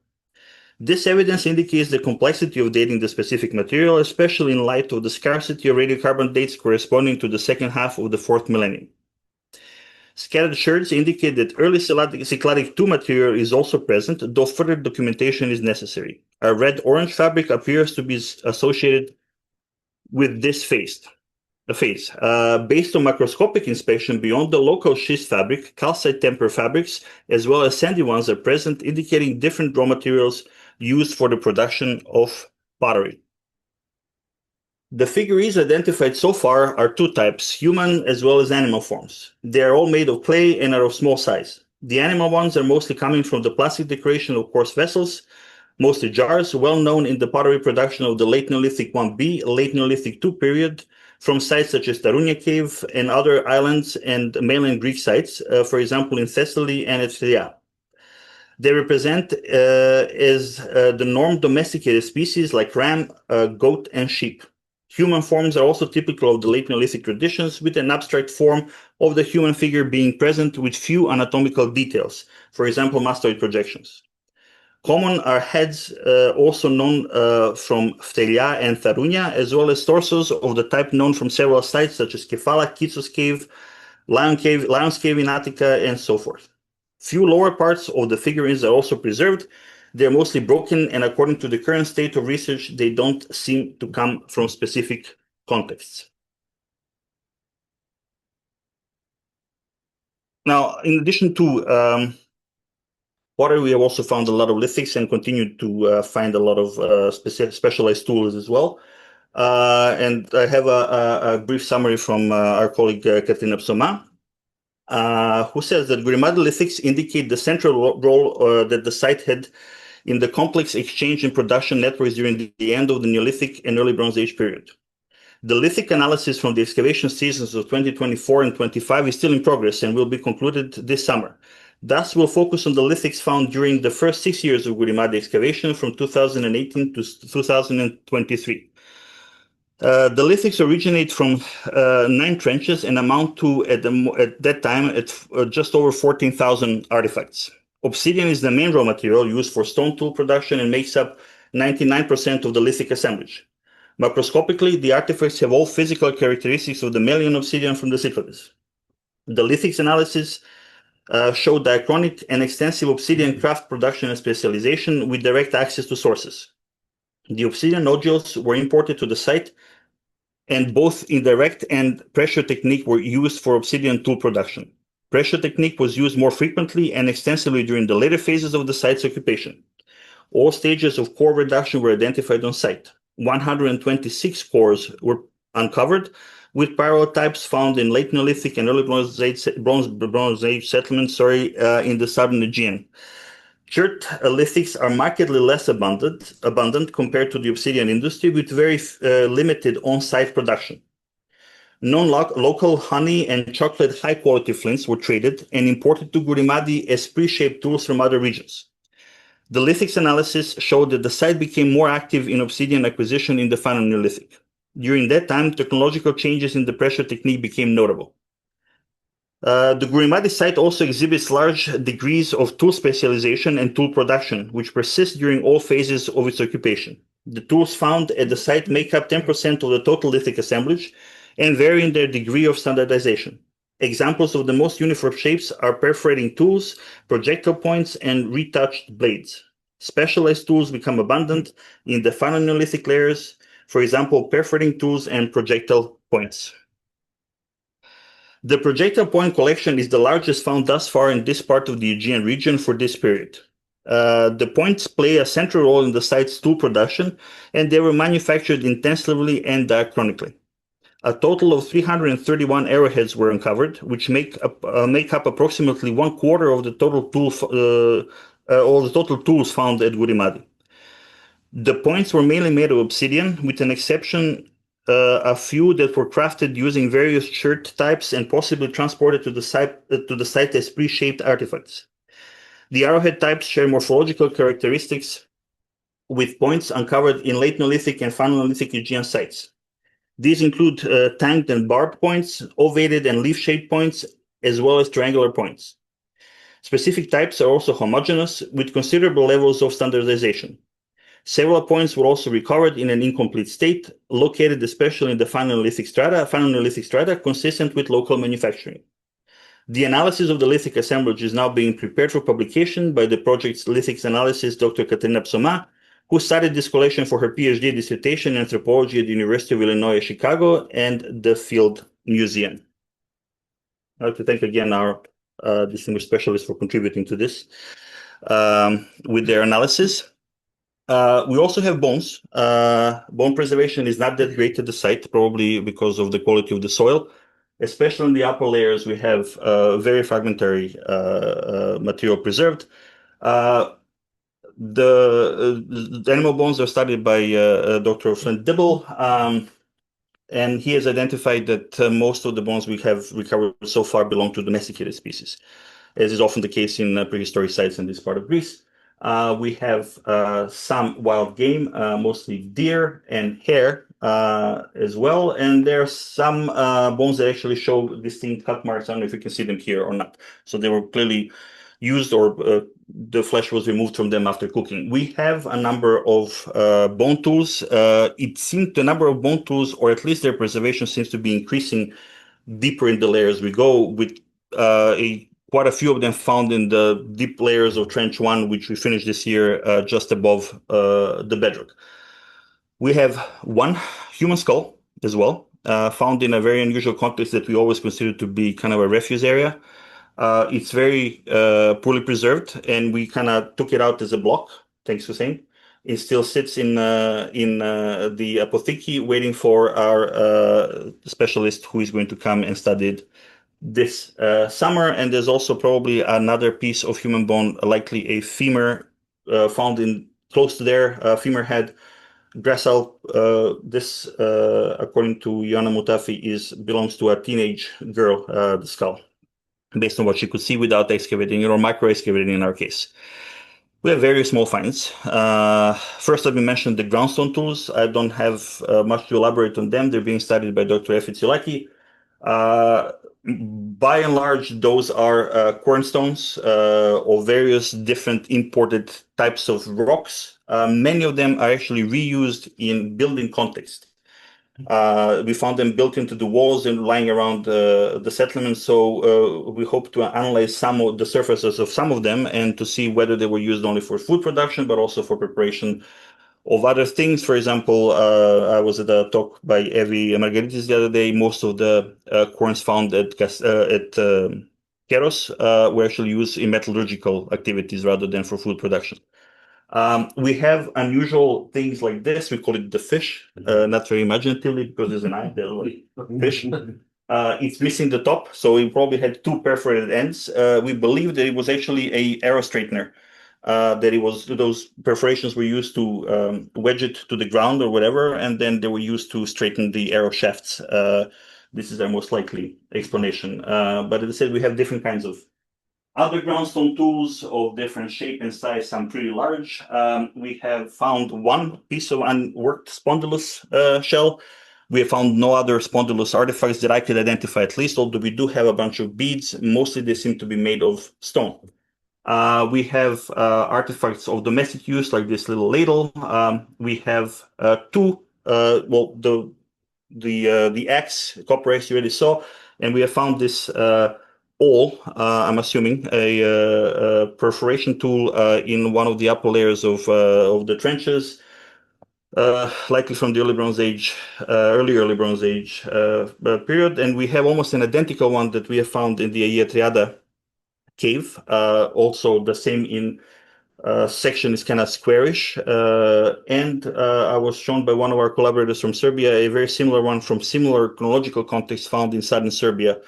This evidence indicates the complexity of dating the specific material, especially in light of the scarcity of radiocarbon dates corresponding to the second half of the 4th millennium. Scattered sherds indicate that early Cycladic II material is also present, though further documentation is necessary. A red-orange fabric appears to be associated with this phase. Based on macroscopic inspection beyond the local schist fabric, calcite temper fabrics, as well as sandy ones are present, indicating different raw materials used for the production of pottery. The figurines identified so far are two types, human as well as animal forms. They are all made of clay and are of small size. The animal ones are mostly coming from the plastic decoration of coarse vessels, mostly jars, well known in the pottery production of the late Neolithic 1B, late Neolithic II period, from sites such as Tarounia Cave and other islands and mainland Greek sites, for example in Thessaly and at Phtheia. They represent the norm domesticated species like ram, goat, and sheep. Human forms are also typical of the late Neolithic traditions, with an abstract form of the human figure being present with few anatomical details, for example, mastoid projections. Common are heads, also known from Phtelia and Tarounia, as well as torsos of the type known from several sites such as Kefala, Kitsos Cave, Lion's Cave in Attica, and so forth. Few lower parts of the figurines are also preserved. They're mostly broken, and according to the current state of research, they don't seem to come from specific contexts. Now, in addition to pottery, we have also found a lot of lithics and continue to find a lot of specialized tools as well. And I have a brief summary from our colleague Katrina Psoma. who says that Gourimadi lithics indicate the central role that the site had in the complex exchange and production networks during the end of the Neolithic and early Bronze Age period. The lithic analysis from the excavation seasons of 2024 and 25 is still in progress and will be concluded this summer. Thus, we'll focus on the lithics found during the first 6 years of Gourimadi excavation from 2018 to 2023. The lithics originate from 9 trenches and amount to, at that time, just over 14,000 artifacts. Obsidian is the main raw material used for stone tool production and makes up 99% of the lithic assemblage. Macroscopically, the artifacts have all physical characteristics of the Melian obsidian from the Cyclades. The lithics analysis showed diachronic and extensive obsidian craft production and specialization with direct access to sources. The obsidian nodules were imported to the site, and both indirect and pressure technique were used for obsidian tool production. Pressure technique was used more frequently and extensively during the later phases of the site's occupation. All stages of core reduction were identified on site. 126 cores were uncovered, with pyrotypes found in late Neolithic and early Bronze Age settlements in the southern Aegean. Chert lithics are markedly less abundant compared to the obsidian industry, with very limited on-site production. Non-local honey and chocolate high-quality flints were traded and imported to Gourimadi as pre-shaped tools from other regions. The lithics analysis showed that the site became more active in obsidian acquisition in the final Neolithic. During that time, technological changes in the pressure technique became notable. The Gourimadi site also exhibits large degrees of tool specialization and tool production, which persist during all phases of its occupation. The tools found at the site make up 10% of the total lithic assemblage and vary in their degree of standardization. Examples of the most uniform shapes are perforating tools, projectile points, and retouched blades. Specialized tools become abundant in the final Neolithic layers, for example, perforating tools and projectile points. The projectile point collection is the largest found thus far in this part of the Aegean region for this period. The points play a central role in the site's tool production, and they were manufactured intensively and diachronically. A total of 331 arrowheads were uncovered, which make up approximately 1/4 of the total tools found at Gourimadi. The points were mainly made of obsidian, with an exception a few that were crafted using various chert types and possibly transported to the site as pre-shaped artifacts. The arrowhead types share morphological characteristics with points uncovered in late Neolithic and final Neolithic Aegean sites. These include tanked and barbed points, ovated and leaf-shaped points, as well as triangular points. Specific types are also homogeneous, with considerable levels of standardization. Several points were also recovered in an incomplete state, located especially in the final Neolithic strata, consistent with local manufacturing. The analysis of the lithic assemblage is now being prepared for publication by the project's lithics analysis, Dr. Katerina Psoma, who studied this collection for her PhD dissertation in anthropology at the University of Illinois at Chicago and the Field Museum. I'd like to thank again our distinguished specialists for contributing to this with their analysis. We also have bones. Bone preservation is not that great at the site, probably because of the quality of the soil. Especially in the upper layers, we have very fragmentary material preserved. The animal bones are studied by Dr. Flint Dibble, and he has identified that most of the bones we have recovered so far belong to domesticated species, as is often the case in prehistoric sites in this part of Greece. We have some wild game, mostly deer and hare as well, and there are some bones that actually show distinct cut marks. I don't know if you can see them here or not. So they were clearly used, or the flesh was removed from them after cooking. We have a number of bone tools. It seems the number of bone tools, or at least their preservation, seems to be increasing deeper in the layers we go, with quite a few of them found in the deep layers of Trench 1, which we finished this year just above the bedrock. We have one human skull as well, found in a very unusual context that we always consider to be kind of a refuse area. It's very poorly preserved, and we kind of took it out as a block. Thanks for saying. It still sits in the apotheke, waiting for our specialist who is going to come and study it this summer. And there's also probably another piece of human bone, likely a femur, found in close to there, femur head. Gracile, this, according to Yana Mutafi, belongs to a teenage girl, the skull, based on what she could see without excavating or micro-excavating in our case. We have various small finds. First, let me mention the groundstone tools. I don't have much to elaborate on them. They're being studied by Dr. Ephorate. By and large, those are cornstones of various different imported types of rocks. Many of them are actually reused in building context. We found them built into the walls and lying around the settlement. So we hope to analyze some of the surfaces of some of them and to see whether they were used only for food production, but also for preparation of other things. For example, I was at a talk by Evi Mavridis the other day. Most of the corns found at Keros were actually used in metallurgical activities rather than for food production. We have unusual things like this. We call it the fish, not very imaginatively because there's an eye, there's only fish. It's missing the top, so it probably had two perforated ends. We believe that it was actually a arrow straightener. That it was those perforations were used to wedge it to the ground or whatever, and then they were used to straighten the arrow shafts. This is our most likely explanation. But as I said, we have different kinds of other groundstone tools of different shape and size, some pretty large. We have found one piece of unworked spondylus shell. We have found no other spondylus artifacts that I could identify at least, although we do have a bunch of beads. Mostly they seem to be made of stone. We have artifacts of domestic use, like this little ladle. We have two, well, the axe, copper axe you already saw, and we have found this I'm assuming, a perforation tool in one of the upper layers of the trenches, likely from the early Bronze Age, early Bronze Age period. And we have almost an identical one that we have found in the Ephorate cave. Also the same in section is kind of squarish. And I was shown by one of our collaborators from Serbia, a very similar one from similar chronological context found in southern Serbia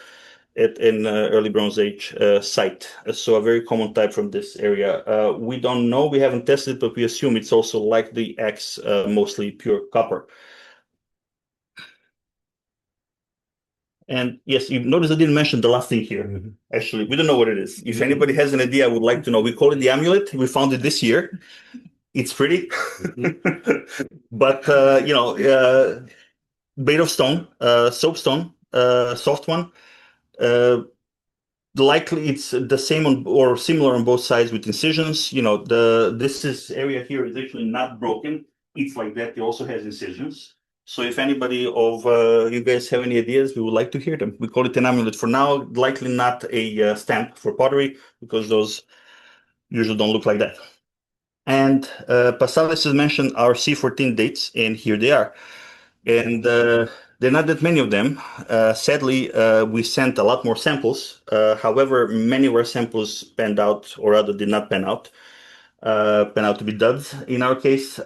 at an early Bronze Age site. So a very common type from this area. We don't know, we haven't tested, but we assume it's also like the axe, mostly pure copper. And yes, you notice I didn't mention the last thing here. Actually, we don't know what it is. If anybody has an idea, I would like to know. We call it the amulet. We found it this year. It's pretty, but made of stone, soapstone, soft one. Likely it's the same or similar on both sides with incisions. This area here is actually not broken. It's like that. It also has incisions. So if anybody of you guys have any ideas, we would like to hear them. We call it an amulet for now. Likely not a stamp for pottery because those usually don't look like that. And Paschalis has mentioned our C14 dates, and here they are. And there are not that many of them. Sadly, we sent a lot more samples. However, many of our samples panned out, or rather did not pan out to be duds in our case.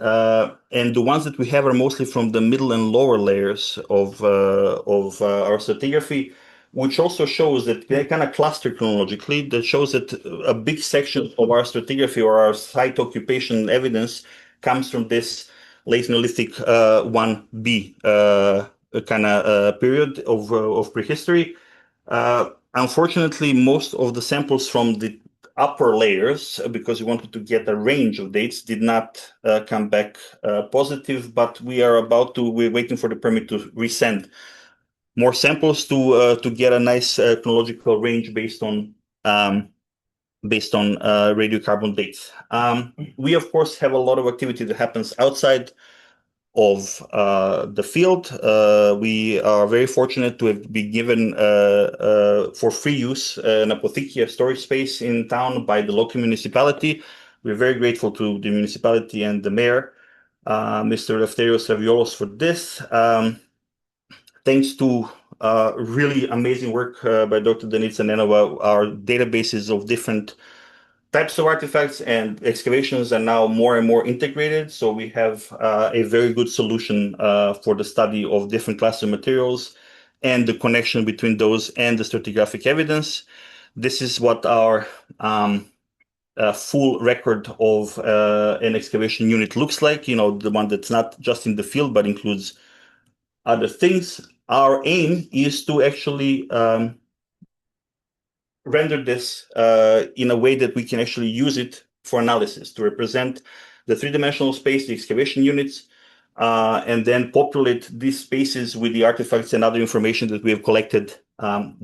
And the ones that we have are mostly from the middle and lower layers of our stratigraphy, which also shows that they kind of cluster chronologically. That shows that a big section of our stratigraphy or our site occupation evidence comes from this late Neolithic 1B kind of period of prehistory. Unfortunately, most of the samples from the upper layers, because we wanted to get a range of dates, did not come back positive, but we're waiting for the permit to resend more samples to get a nice chronological range based on radiocarbon dates. We, of course, have a lot of activity that happens outside of the field. We are very fortunate to have been given for free use an apothekia storage space in town by the local municipality. We're very grateful to the municipality and the mayor, Mr. Eleftherios Raviolos, for this. Thanks to really amazing work by Dr. Danica Nenova, our databases of different types of artifacts and excavations are now more and more integrated. So we have a very good solution for the study of different classes of materials and the connection between those and the stratigraphic evidence. This is what our full record of an excavation unit looks like, the one that's not just in the field, but includes other things. Our aim is to actually render this in a way that we can actually use it for analysis to represent the three-dimensional space, the excavation units, and then populate these spaces with the artifacts and other information that we have collected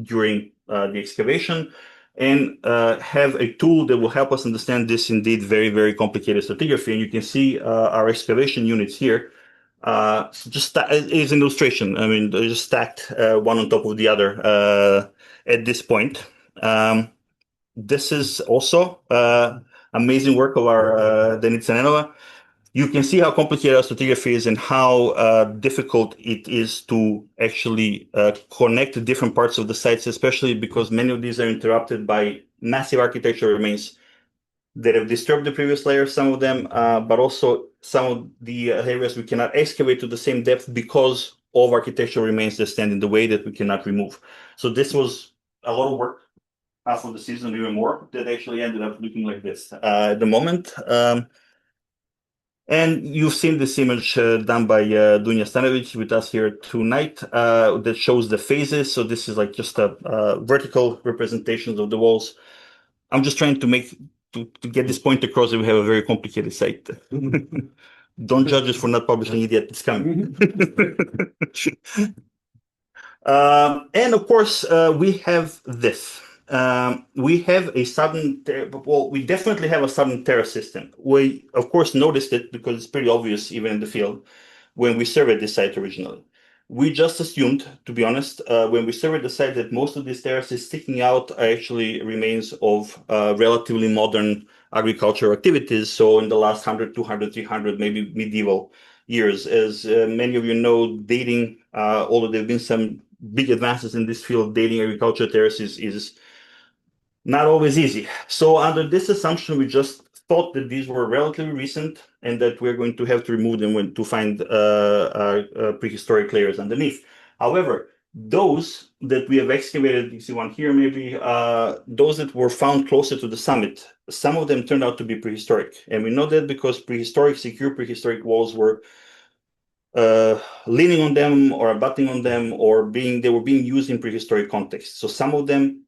during the excavation, and have a tool that will help us understand this indeed very, very complicated stratigraphy. And you can see our excavation units here. Just as an illustration, I mean, they're just stacked one on top of the other at this point. This is also amazing work of our Denis Zenenova. You can see how complicated our stratigraphy is and how difficult it is to actually connect the different parts of the sites, especially because many of these are interrupted by massive architectural remains that have disturbed the previous layer, some of them, but also some of the areas we cannot excavate to the same depth because of architectural remains that stand in the way that we cannot remove. So this was a lot of work, half of the season, even more, that actually ended up looking like this at the moment. And you've seen this image done by Dunja Stanović with us here tonight that shows the phases. So this is like just a vertical representation of the walls. I'm just trying to get this point across that we have a very complicated site. Don't judge us for not publishing it yet. It's coming. And of course, we have this. We have a we definitely have a southern terrace system. We, of course, noticed it because it's pretty obvious even in the field when we surveyed this site originally. We just assumed, to be honest, when we surveyed the site, that most of these terraces sticking out are actually remains of relatively modern agricultural activities. So in the last 100, 200, 300, maybe medieval years. As many of you know, dating, although there have been some big advances in this field, dating agricultural terraces is not always easy. So under this assumption, we just thought that these were relatively recent and that we're going to have to remove them to find prehistoric layers underneath. However, those that we have excavated, you see one here maybe, those that were found closer to the summit, some of them turned out to be prehistoric. And we know that because secure prehistoric walls were leaning on them or abutting on them, or they were being used in prehistoric context. So some of them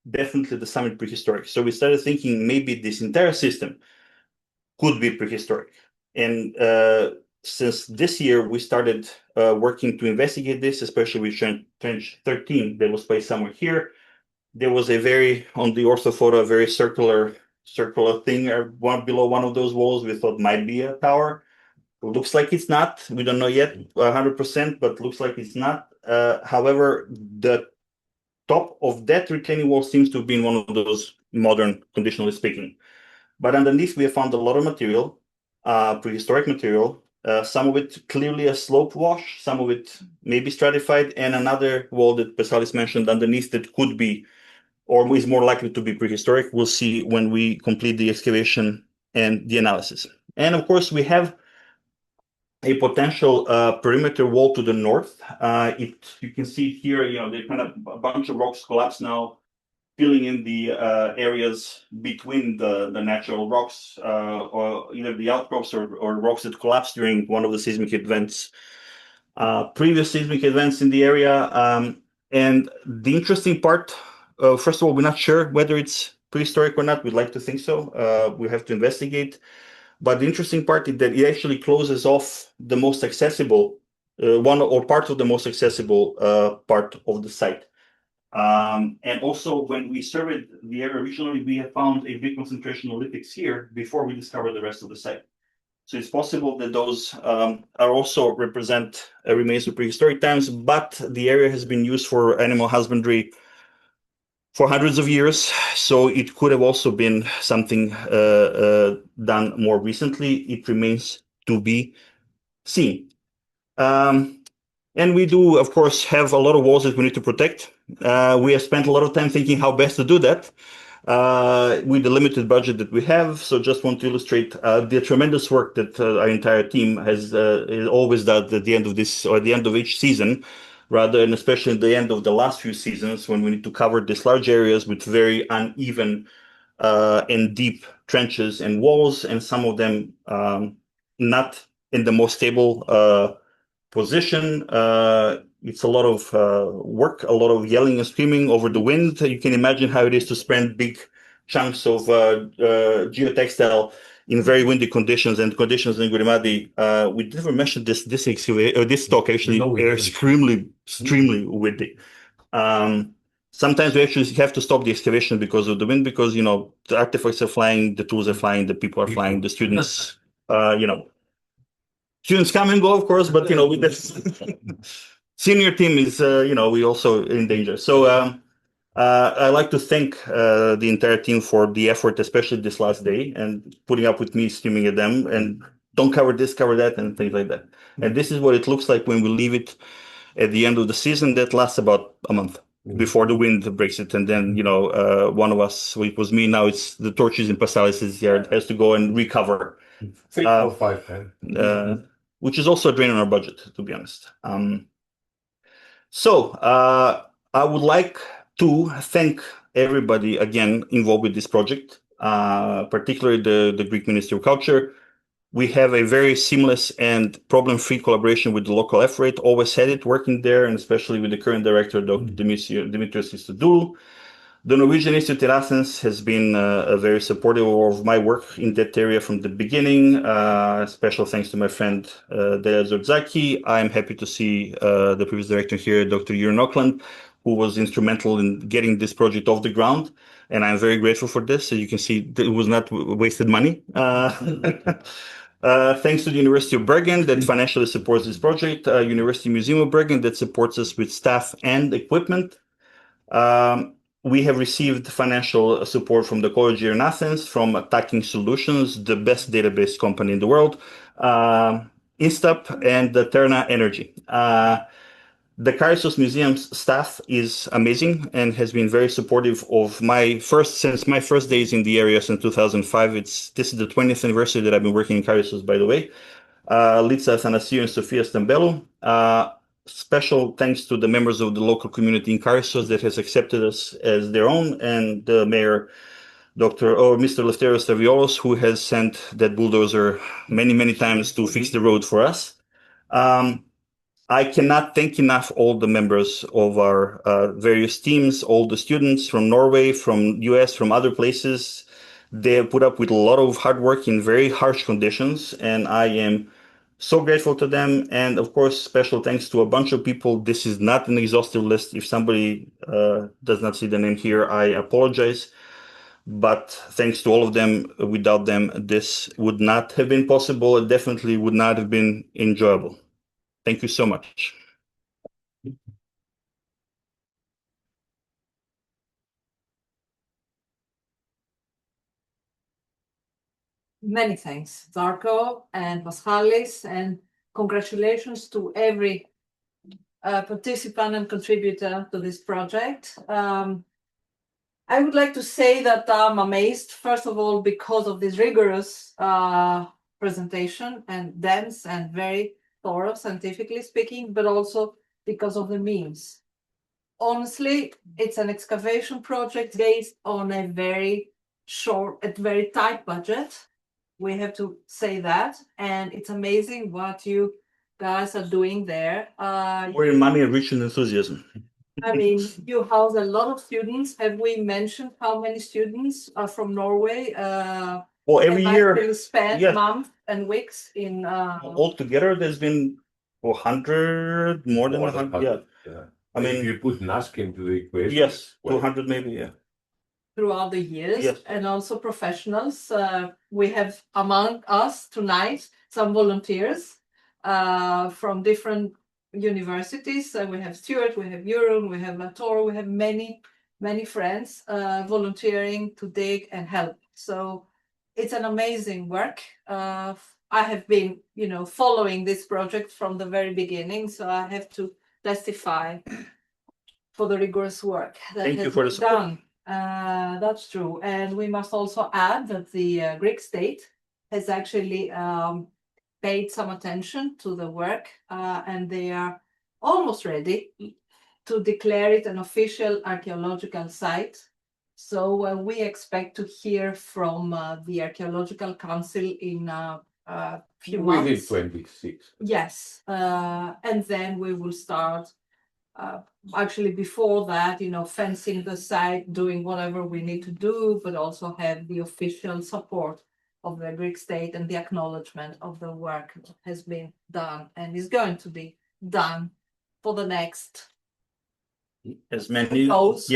definitely the summit prehistoric. So we started thinking maybe this entire system could be prehistoric. And since this year, we started working to investigate this, especially with trench 13 that was placed somewhere here. There was on the orthophoto, a very circular thing below one of those walls we thought might be a tower. It looks like it's not. We don't know yet 100%, but looks like it's not. However, the top of that retaining wall seems to have been one of those modern, conditionally speaking. But underneath, we have found a lot of material, prehistoric material, some of it clearly a slope wash, some of it maybe stratified, and another wall that Paschalis mentioned underneath that could be, or is more likely to be prehistoric. We'll see when we complete the excavation and the analysis. And of course, we have a potential perimeter wall to the north. You can see here, there kind of a bunch of rocks collapse now, filling in the areas between the natural rocks, or either the outcrops or rocks that collapsed during one of the seismic events, previous seismic events in the area. And the interesting part, first of all, we're not sure whether it's prehistoric or not. We'd like to think so. We have to investigate. But the interesting part is that it actually closes off the most accessible, one or part of the most accessible part of the site. And also, when we surveyed the area originally, we have found a big concentration of lithics here before we discovered the rest of the site. So it's possible that those are also represent remains of prehistoric times, but the area has been used for animal husbandry for hundreds of years. So it could have also been something done more recently. It remains to be seen. And we do, of course, have a lot of walls that we need to protect. We have spent a lot of time thinking how best to do that with the limited budget that we have. So just want to illustrate the tremendous work that our entire team has always done at the end of this, or at the end of each season, rather, and especially at the end of the last few seasons when we need to cover these large areas with very uneven and deep trenches and walls, and some of them not in the most stable position. It's a lot of work, a lot of yelling and screaming over the wind. You can imagine how it is to spend big chunks of geotextile in very windy conditions, and conditions in Gourimadi. We never mentioned this talk actually are extremely windy. Sometimes we actually have to stop the excavation because of the wind, because the artifacts are flying, the tools are flying, the people are flying, the students, students come and go, of course, but with the senior team is we also in danger. So I like to thank the entire team for the effort, especially this last day, and putting up with me screaming at them and don't cover this, cover that, and things like that. And this is what it looks like when we leave it at the end of the season. That lasts about a month before the wind breaks it. And then, one of us, it was me, now it's the torches in Paschalis' yard, has to go and recover.
3, 4, 5, 10.
Which is also a drain on our budget, to be honest. So I would like to thank everybody again involved with this project, particularly the Greek Ministry of Culture. We have a very seamless and problem-free collaboration with the local Ephorate, always had it working there, and especially with the current director, Dr. Dimitrios Christodoulou. The Norwegian Institute Athens has been very supportive of my work in that area from the beginning. Special thanks to my friend Delia Zordzaki. I'm happy to see the previous director here, Dr. Jürgen Ockland, who was instrumental in getting this project off the ground. And I'm very grateful for this. So you can see it was not wasted money. Thanks to the University of Bergen that financially supports this project, University Museum of Bergen that supports us with staff and equipment. We have received financial support from the college here in Athens, from Attacking Solutions, the best database company in the world, Instap, and the Terna Energy. The Karissos Museum's staff is amazing and has been very supportive of since my first days in the area since 2005. This is the 20th anniversary that I've been working in Karissos, by the way. Litsa Thanasiou and Sofia Stambelou. Special thanks to the members of the local community in Karissos that has accepted us as their own, and the mayor, Mr. Lefteris Staviolos, who has sent that bulldozer many times to fix the road for us. I cannot thank enough all the members of our various teams, all the students from Norway, from US, from other places. They have put up with a lot of hard work in very harsh conditions, and I am so grateful to them. And of course, special thanks to a bunch of people. This is not an exhaustive list. If somebody does not see the name here, I apologize. But thanks to all of them, without them, this would not have been possible. It definitely would not have been enjoyable. Thank you so much.
Many thanks, Žarko and Paschalis, and congratulations to every participant and contributor to this project. I would like to say that I'm amazed, first of all, because of this rigorous presentation and dense and very thorough, scientifically speaking, but also because of the means. Honestly, it's an excavation project based on a very very tight budget. We have to say that, and it's amazing what you guys are doing there.
We're in money, rich in enthusiasm.
I mean, you house a lot of students. Have we mentioned how many students are from Norway?
Well, every year,
spend months and weeks in.
Altogether, there's been 100, more than 100. Yeah. I mean,
if you put NASC into the equation.
Yes, 200 maybe, yeah.
Throughout the years,
yes.
And also professionals. We have among us tonight some volunteers from different universities. We have Stuart, we have Jürgen, we have Lator, we have many friends volunteering to dig and help. So it's an amazing work. I have been, following this project from the very beginning, so I have to testify for the rigorous work that has been done. That's true. And we must also add that the Greek state has actually paid some attention to the work, and they are almost ready to declare it an official archaeological site. So we expect to hear from the Archaeological Council in a few months.
Within 26.
Yes, and then we will start. Actually, before that, fencing the site, doing whatever we need to do, but also have the official support of the Greek state and the acknowledgement of the work that has been done and is going to be done for the next
as many,
years.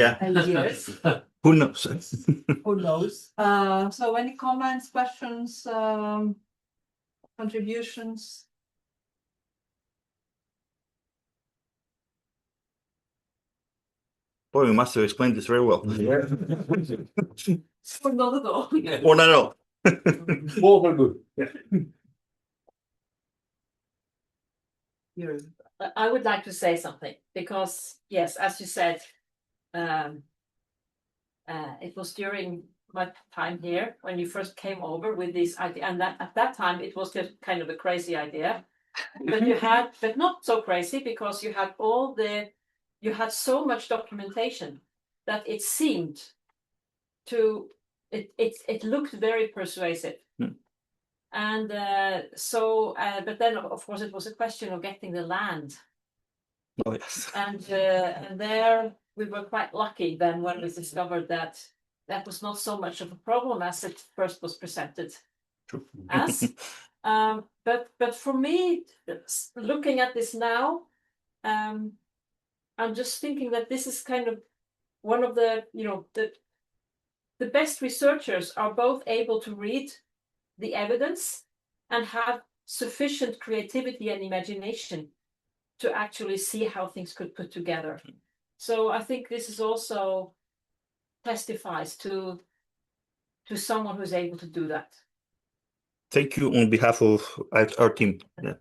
Who knows?
Who knows? So any comments, questions, contributions?
Boy, we must have explained this very well.
Yeah.
Or not at all.
Or not at all.
Both are good.
I would like to say something because, yes, as you said, it was during my time here when you first came over with this idea, and at that time it was just kind of a crazy idea, but not so crazy because you had so much documentation that it seemed to it looked very persuasive. And but then of course it was a question of getting the land.
Oh yes.
And there we were quite lucky then when we discovered that was not so much of a problem as it first was presented as. But for me, looking at this now, I'm just thinking that this is kind of one of the the best researchers are both able to read the evidence and have sufficient creativity and imagination to actually see how things could put together. So I think this is also testifies to someone who's able to do that.
Thank you on behalf of our team. Yeah.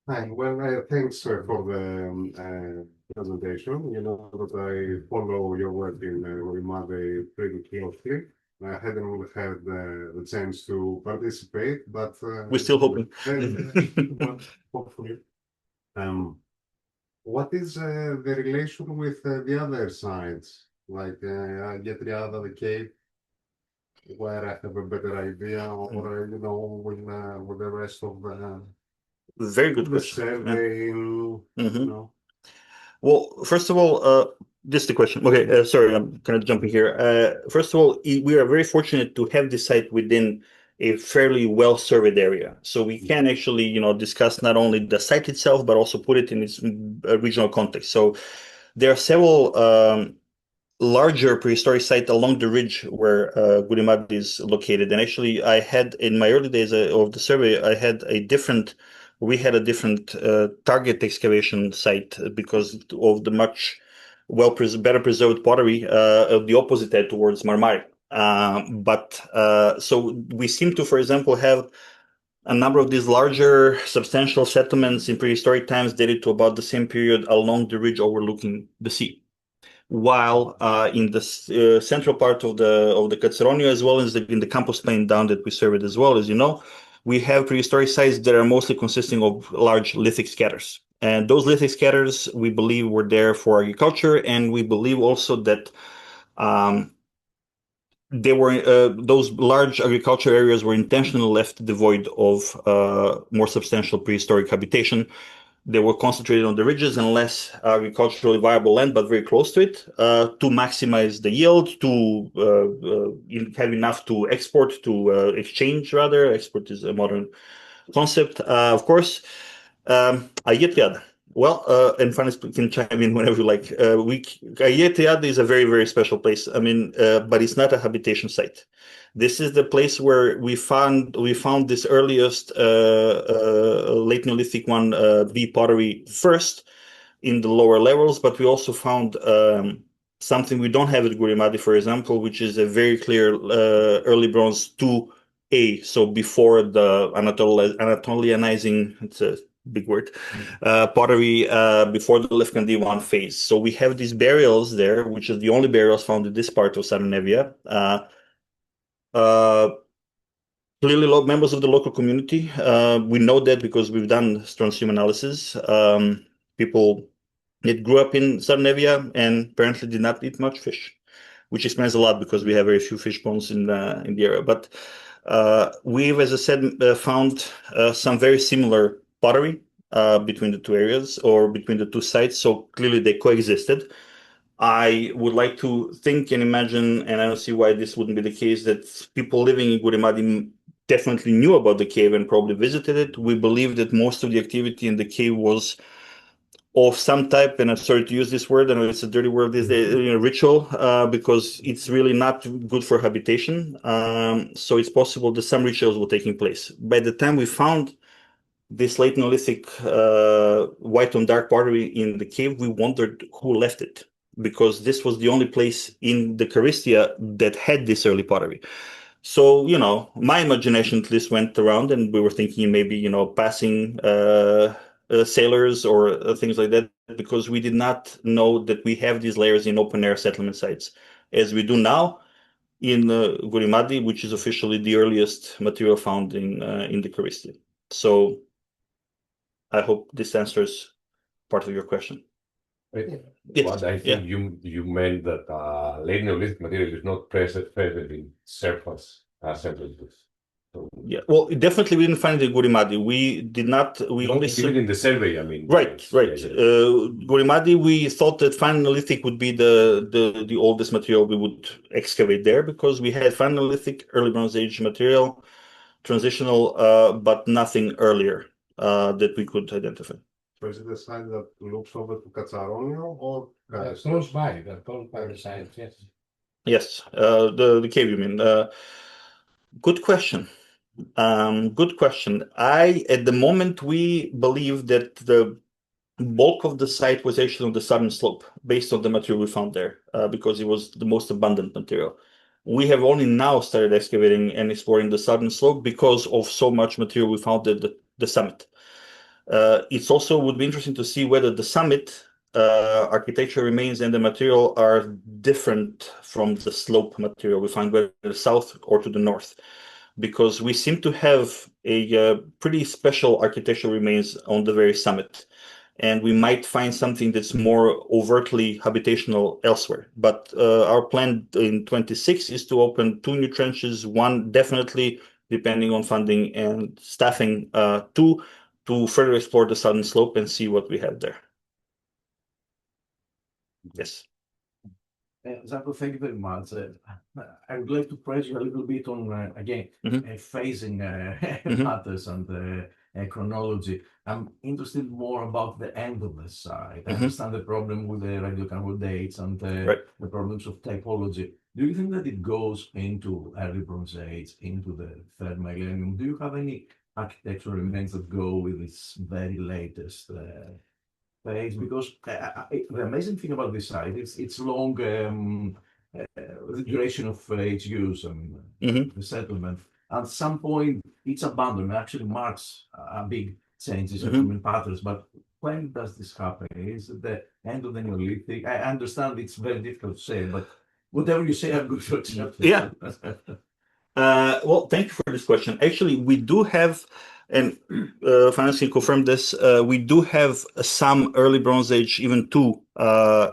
Hi, well, thanks for the presentation. You know that I follow your work in Gourimadi pretty closely. I hadn't had the chance to participate, but
We're still hoping.
Well, hopefully. What is the relation with the other sides, like Aggetriada, the cave, where I have a better idea, or with the rest of the
Very good question.
survey,
Well, first of all, just a question. Okay, sorry, I'm kind of jumping here. First of all, we are very fortunate to have this site within a fairly well-surveyed area. So we can actually, discuss not only the site itself, but also put it in its regional context. So there are several larger prehistoric sites along the ridge where Gourimadi is located. And actually, I had, in my early days of the survey, we had a different target excavation site because of the much better preserved pottery of the opposite head towards Marmari. So we seem to, for example, have a number of these larger substantial settlements in prehistoric times dated to about the same period along the ridge overlooking the sea. While in the central part of the Cazeronio, as well as in the Campos Plain down that we surveyed as well, as you know, we have prehistoric sites that are mostly consisting of large lithic scatters. And those lithic scatters, we believe, were there for agriculture, and we believe also that they were those large agriculture areas were intentionally left devoid of more substantial prehistoric habitation. They were concentrated on the ridges and less agriculturally viable land, but very close to it, to maximize the yield, to have enough to export, to exchange rather. Export is a modern concept, of course. Aggetriada. Well, and Fanis can chime in whenever you like. Aggetriada is a very, very special place. I mean, but it's not a habitation site. This is the place where we found this earliest late Neolithic B pottery first in the lower levels, but we also found something we don't have at Gourimadi, for example, which is a very clear early Bronze 2A, so before the Anatolianizing, it's a big word, pottery before the Lefkandi 1 phase. So we have these burials there, which is the only burials found in this part of Southern Nevia. Clearly, members of the local community. We know that because we've done transhuman analysis. People that grew up in Scandinavia and apparently did not eat much fish, which explains a lot because we have very few fish bones in the area. But we've, as I said, found some very similar pottery between the two areas or between the two sites. So clearly they coexisted. I would like to think and imagine, and I don't see why this wouldn't be the case, that people living in Gourimadi definitely knew about the cave and probably visited it. We believe that most of the activity in the cave was of some type, and I'm sorry to use this word, I know it's a dirty word, is ritual, because it's really not good for habitation. So it's possible that some rituals were taking place. By the time we found this late Neolithic white on dark pottery in the cave, we wondered who left it, because this was the only place in the Charistia that had this early pottery. So, my imagination at least went around and we were thinking maybe, passing sailors or things like that, because we did not know that we have these layers in open air settlement sites, as we do now in Gourimadi, which is officially the earliest material found in the Charistia. So I hope this answers part of your question.
Yes. But I think you meant that late Neolithic material is not present in surface assemblages. So,
yeah, well, definitely we didn't find it in Gourimadi. We did not. We only
even in the survey. I mean,
right. Gourimadi, we thought that final Neolithic would be the oldest material we would excavate there, because we had final Neolithic, early Bronze Age material, transitional, but nothing earlier that we could identify.
So is it the side that looks over to Katsaronio or
close by the side, yes.
Yes, the cave, you mean? Good question. Good question. At the moment, we believe that the bulk of the site was actually on the southern slope, based on the material we found there, because it was the most abundant material. We have only now started excavating and exploring the southern slope because of so much material we found at the summit. It's also would be interesting to see whether the summit architecture remains and the material are different from the slope material we find, whether to the south or to the north, because we seem to have a pretty special architectural remains on the very summit, and we might find something that's more overtly habitational elsewhere. But our plan in 26 is to open 2 new trenches, one definitely, depending on funding and staffing, 2 to further explore the southern slope and see what we have there. Yes.
Žarko, thank you very much. I would like to press you a little bit on, again, phasing matters and chronology. I'm interested more about the end of the site. I understand the problem with the radiocarbon dates and the problems of typology. Do you think that it goes into early Bronze Age, into the third millennium? Do you have any architectural remains that go with this very latest phase? Because the amazing thing about this site is its long the duration of its use and the settlement. At some point, its abandonment actually marks a big changes in human patterns. But when does this happen? Is it the end of the Neolithic? I understand it's very difficult to say, but whatever you say, I'm good to accept.
Yeah. Well, thank you for this question. Actually, we do have, and Fanis can confirm this, we do have some early Bronze Age, even 2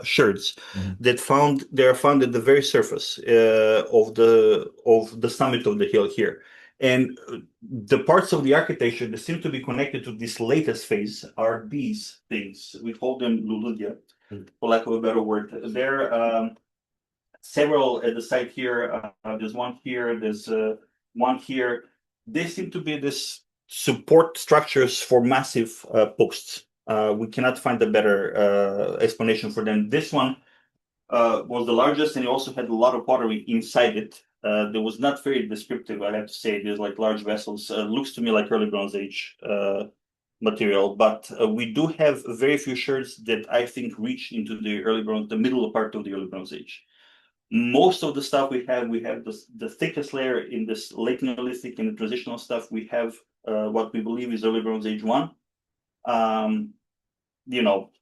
sherds that they are found at the very surface of the summit of the hill here. And the parts of the architecture that seem to be connected to this latest phase are these things. We call them luludia, for lack of a better word. They're several at the site here. There's one here, there's one here. They seem to be this support structures for massive posts. We cannot find a better explanation for them. This one was the largest, and it also had a lot of pottery inside it. That was not very descriptive, I have to say. There's like large vessels. Looks to me like early Bronze Age material, but we do have very few sherds that I think reach into the middle part of the early Bronze Age. Most of the stuff we have the thickest layer in this late Neolithic and the transitional stuff. We have what we believe is early Bronze Age 1,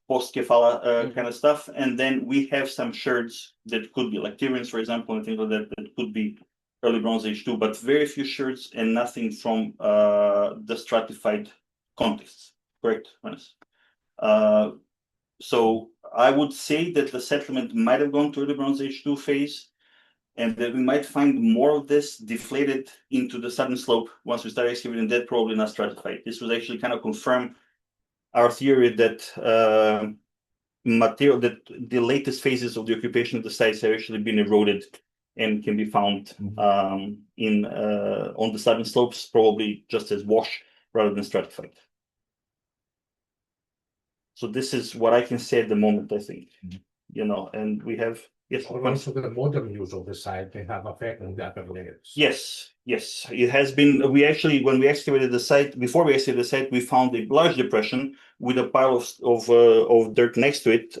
post-Kefala kind of stuff. And then we have some sherds that could be like Tyrians, for example, and things like that, that could be early Bronze Age too, but very few sherds and nothing from the stratified contexts. Correct, Fanis? So I would say that the settlement might have gone to early Bronze Age 2 phase, and that we might find more of this deflated into the southern slope once we start excavating that, probably not stratified. This was actually kind of confirm our theory that material, that the latest phases of the occupation of the sites have actually been eroded and can be found on the southern slopes, probably just as wash rather than stratified. So this is what I can say at the moment, I think, and we have, yes.
Also the modern use of the site, they have affected the upper layers.
Yes, it has been, we actually, when we excavated the site, before we excavated the site, we found a large depression with a pile of dirt next to it.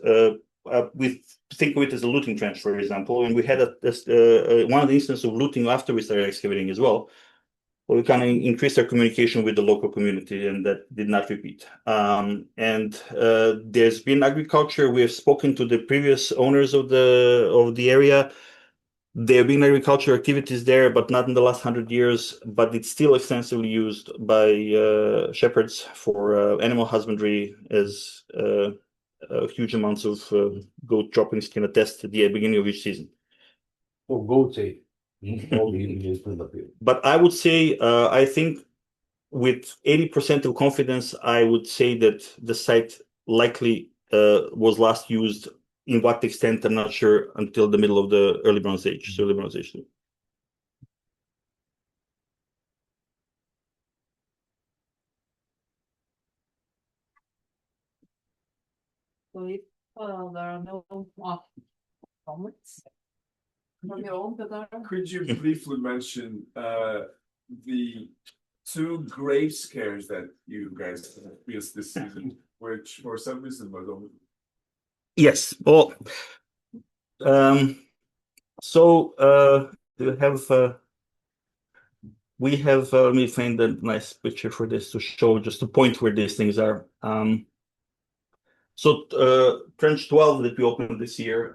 We think of it as a looting trench, for example, and we had one of the instances of looting after we started excavating as well. We kind of increased our communication with the local community, and that did not repeat. There's been agriculture. We have spoken to the previous owners of the area. There have been agriculture activities there, but not in the last 100 years. But it's still extensively used by shepherds for animal husbandry, as huge amounts of goat droppings can attest at the beginning of each season.
For goats,
But I would say, I think with 80% of confidence, I would say that the site likely was last used. In what extent, I'm not sure, until the middle of the early Bronze Age, so early Bronze Age 2.
So if there are no comments from your own,
Could you briefly mention the two grave scares that you guys experienced this season, which for some reason was only.
Yes. Well, we have, let me find a nice picture for this to show just the point where these things are. Trench 12 that we opened this year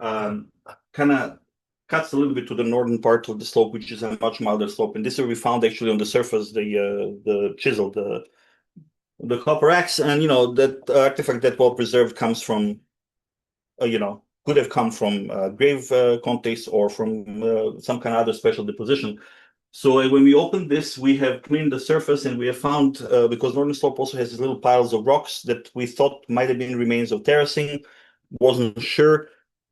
kind of cuts a little bit to the northern part of the slope, which is a much milder slope. And this is where we found actually on the surface the chisel, the copper axe, and that artifact that well preserved comes from, could have come from grave context or from some kind of other special deposition. So when we opened this, we have cleaned the surface, and we have found, because northern slope also has these little piles of rocks that we thought might have been remains of terracing, wasn't sure.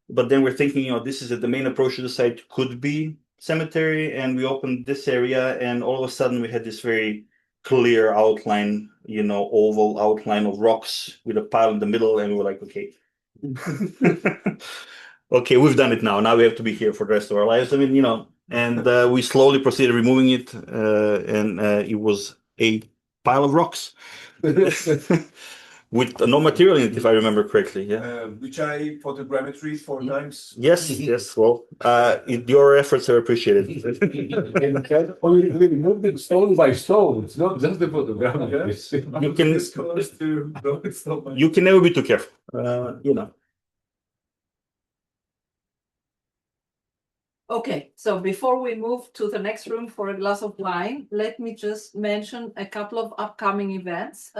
But then we're thinking, this is the main approach to the site, could be cemetery, and we opened this area, and all of a sudden we had this very clear outline, oval outline of rocks with a pile in the middle, and we were like, okay. Okay, we've done it now. Now we have to be here for the rest of our lives. I mean, and we slowly proceeded removing it, and it was a pile of rocks with no material in it, if I remember correctly. Yeah.
Which I photogrammetry 4 times.
Yes. Well, your efforts are appreciated.
And only removed it stone by stone. It's not just the photograph.
You can never be too careful.
Okay, so before we move to the next room for a glass of wine, let me just mention a couple of upcoming events.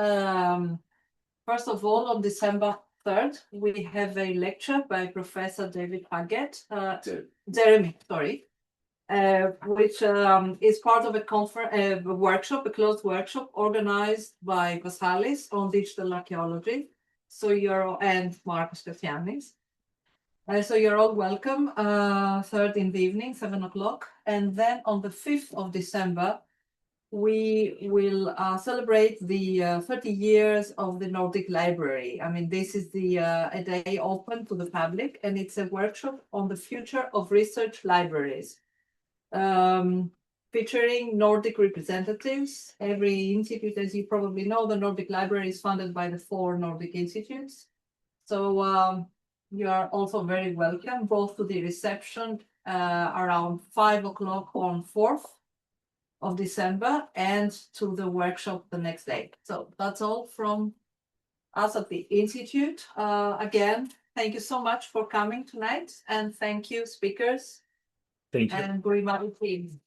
First of all, on December 3rd, we have a lecture by Professor David Jeremy, which is part of a workshop, a closed workshop organized by Paschalis on digital archaeology. And Marcus Cassianis. So you're all welcome. 3rd in the evening, 7 o'clock. And then on the 5th of December, we will celebrate the 30 years of the Nordic Library. I mean, this is a day open to the public, and it's a workshop on the future of research libraries, featuring Nordic representatives. Every institute, as you probably know, the Nordic Library is funded by the 4 Nordic institutes. So you are also very welcome, both to the reception around 5 o'clock on 4th of December and to the workshop the next day. So that's all from us at the Institute. Again, thank you so much for coming tonight, and thank you, speakers.
Thank you.
And Gourimadi team.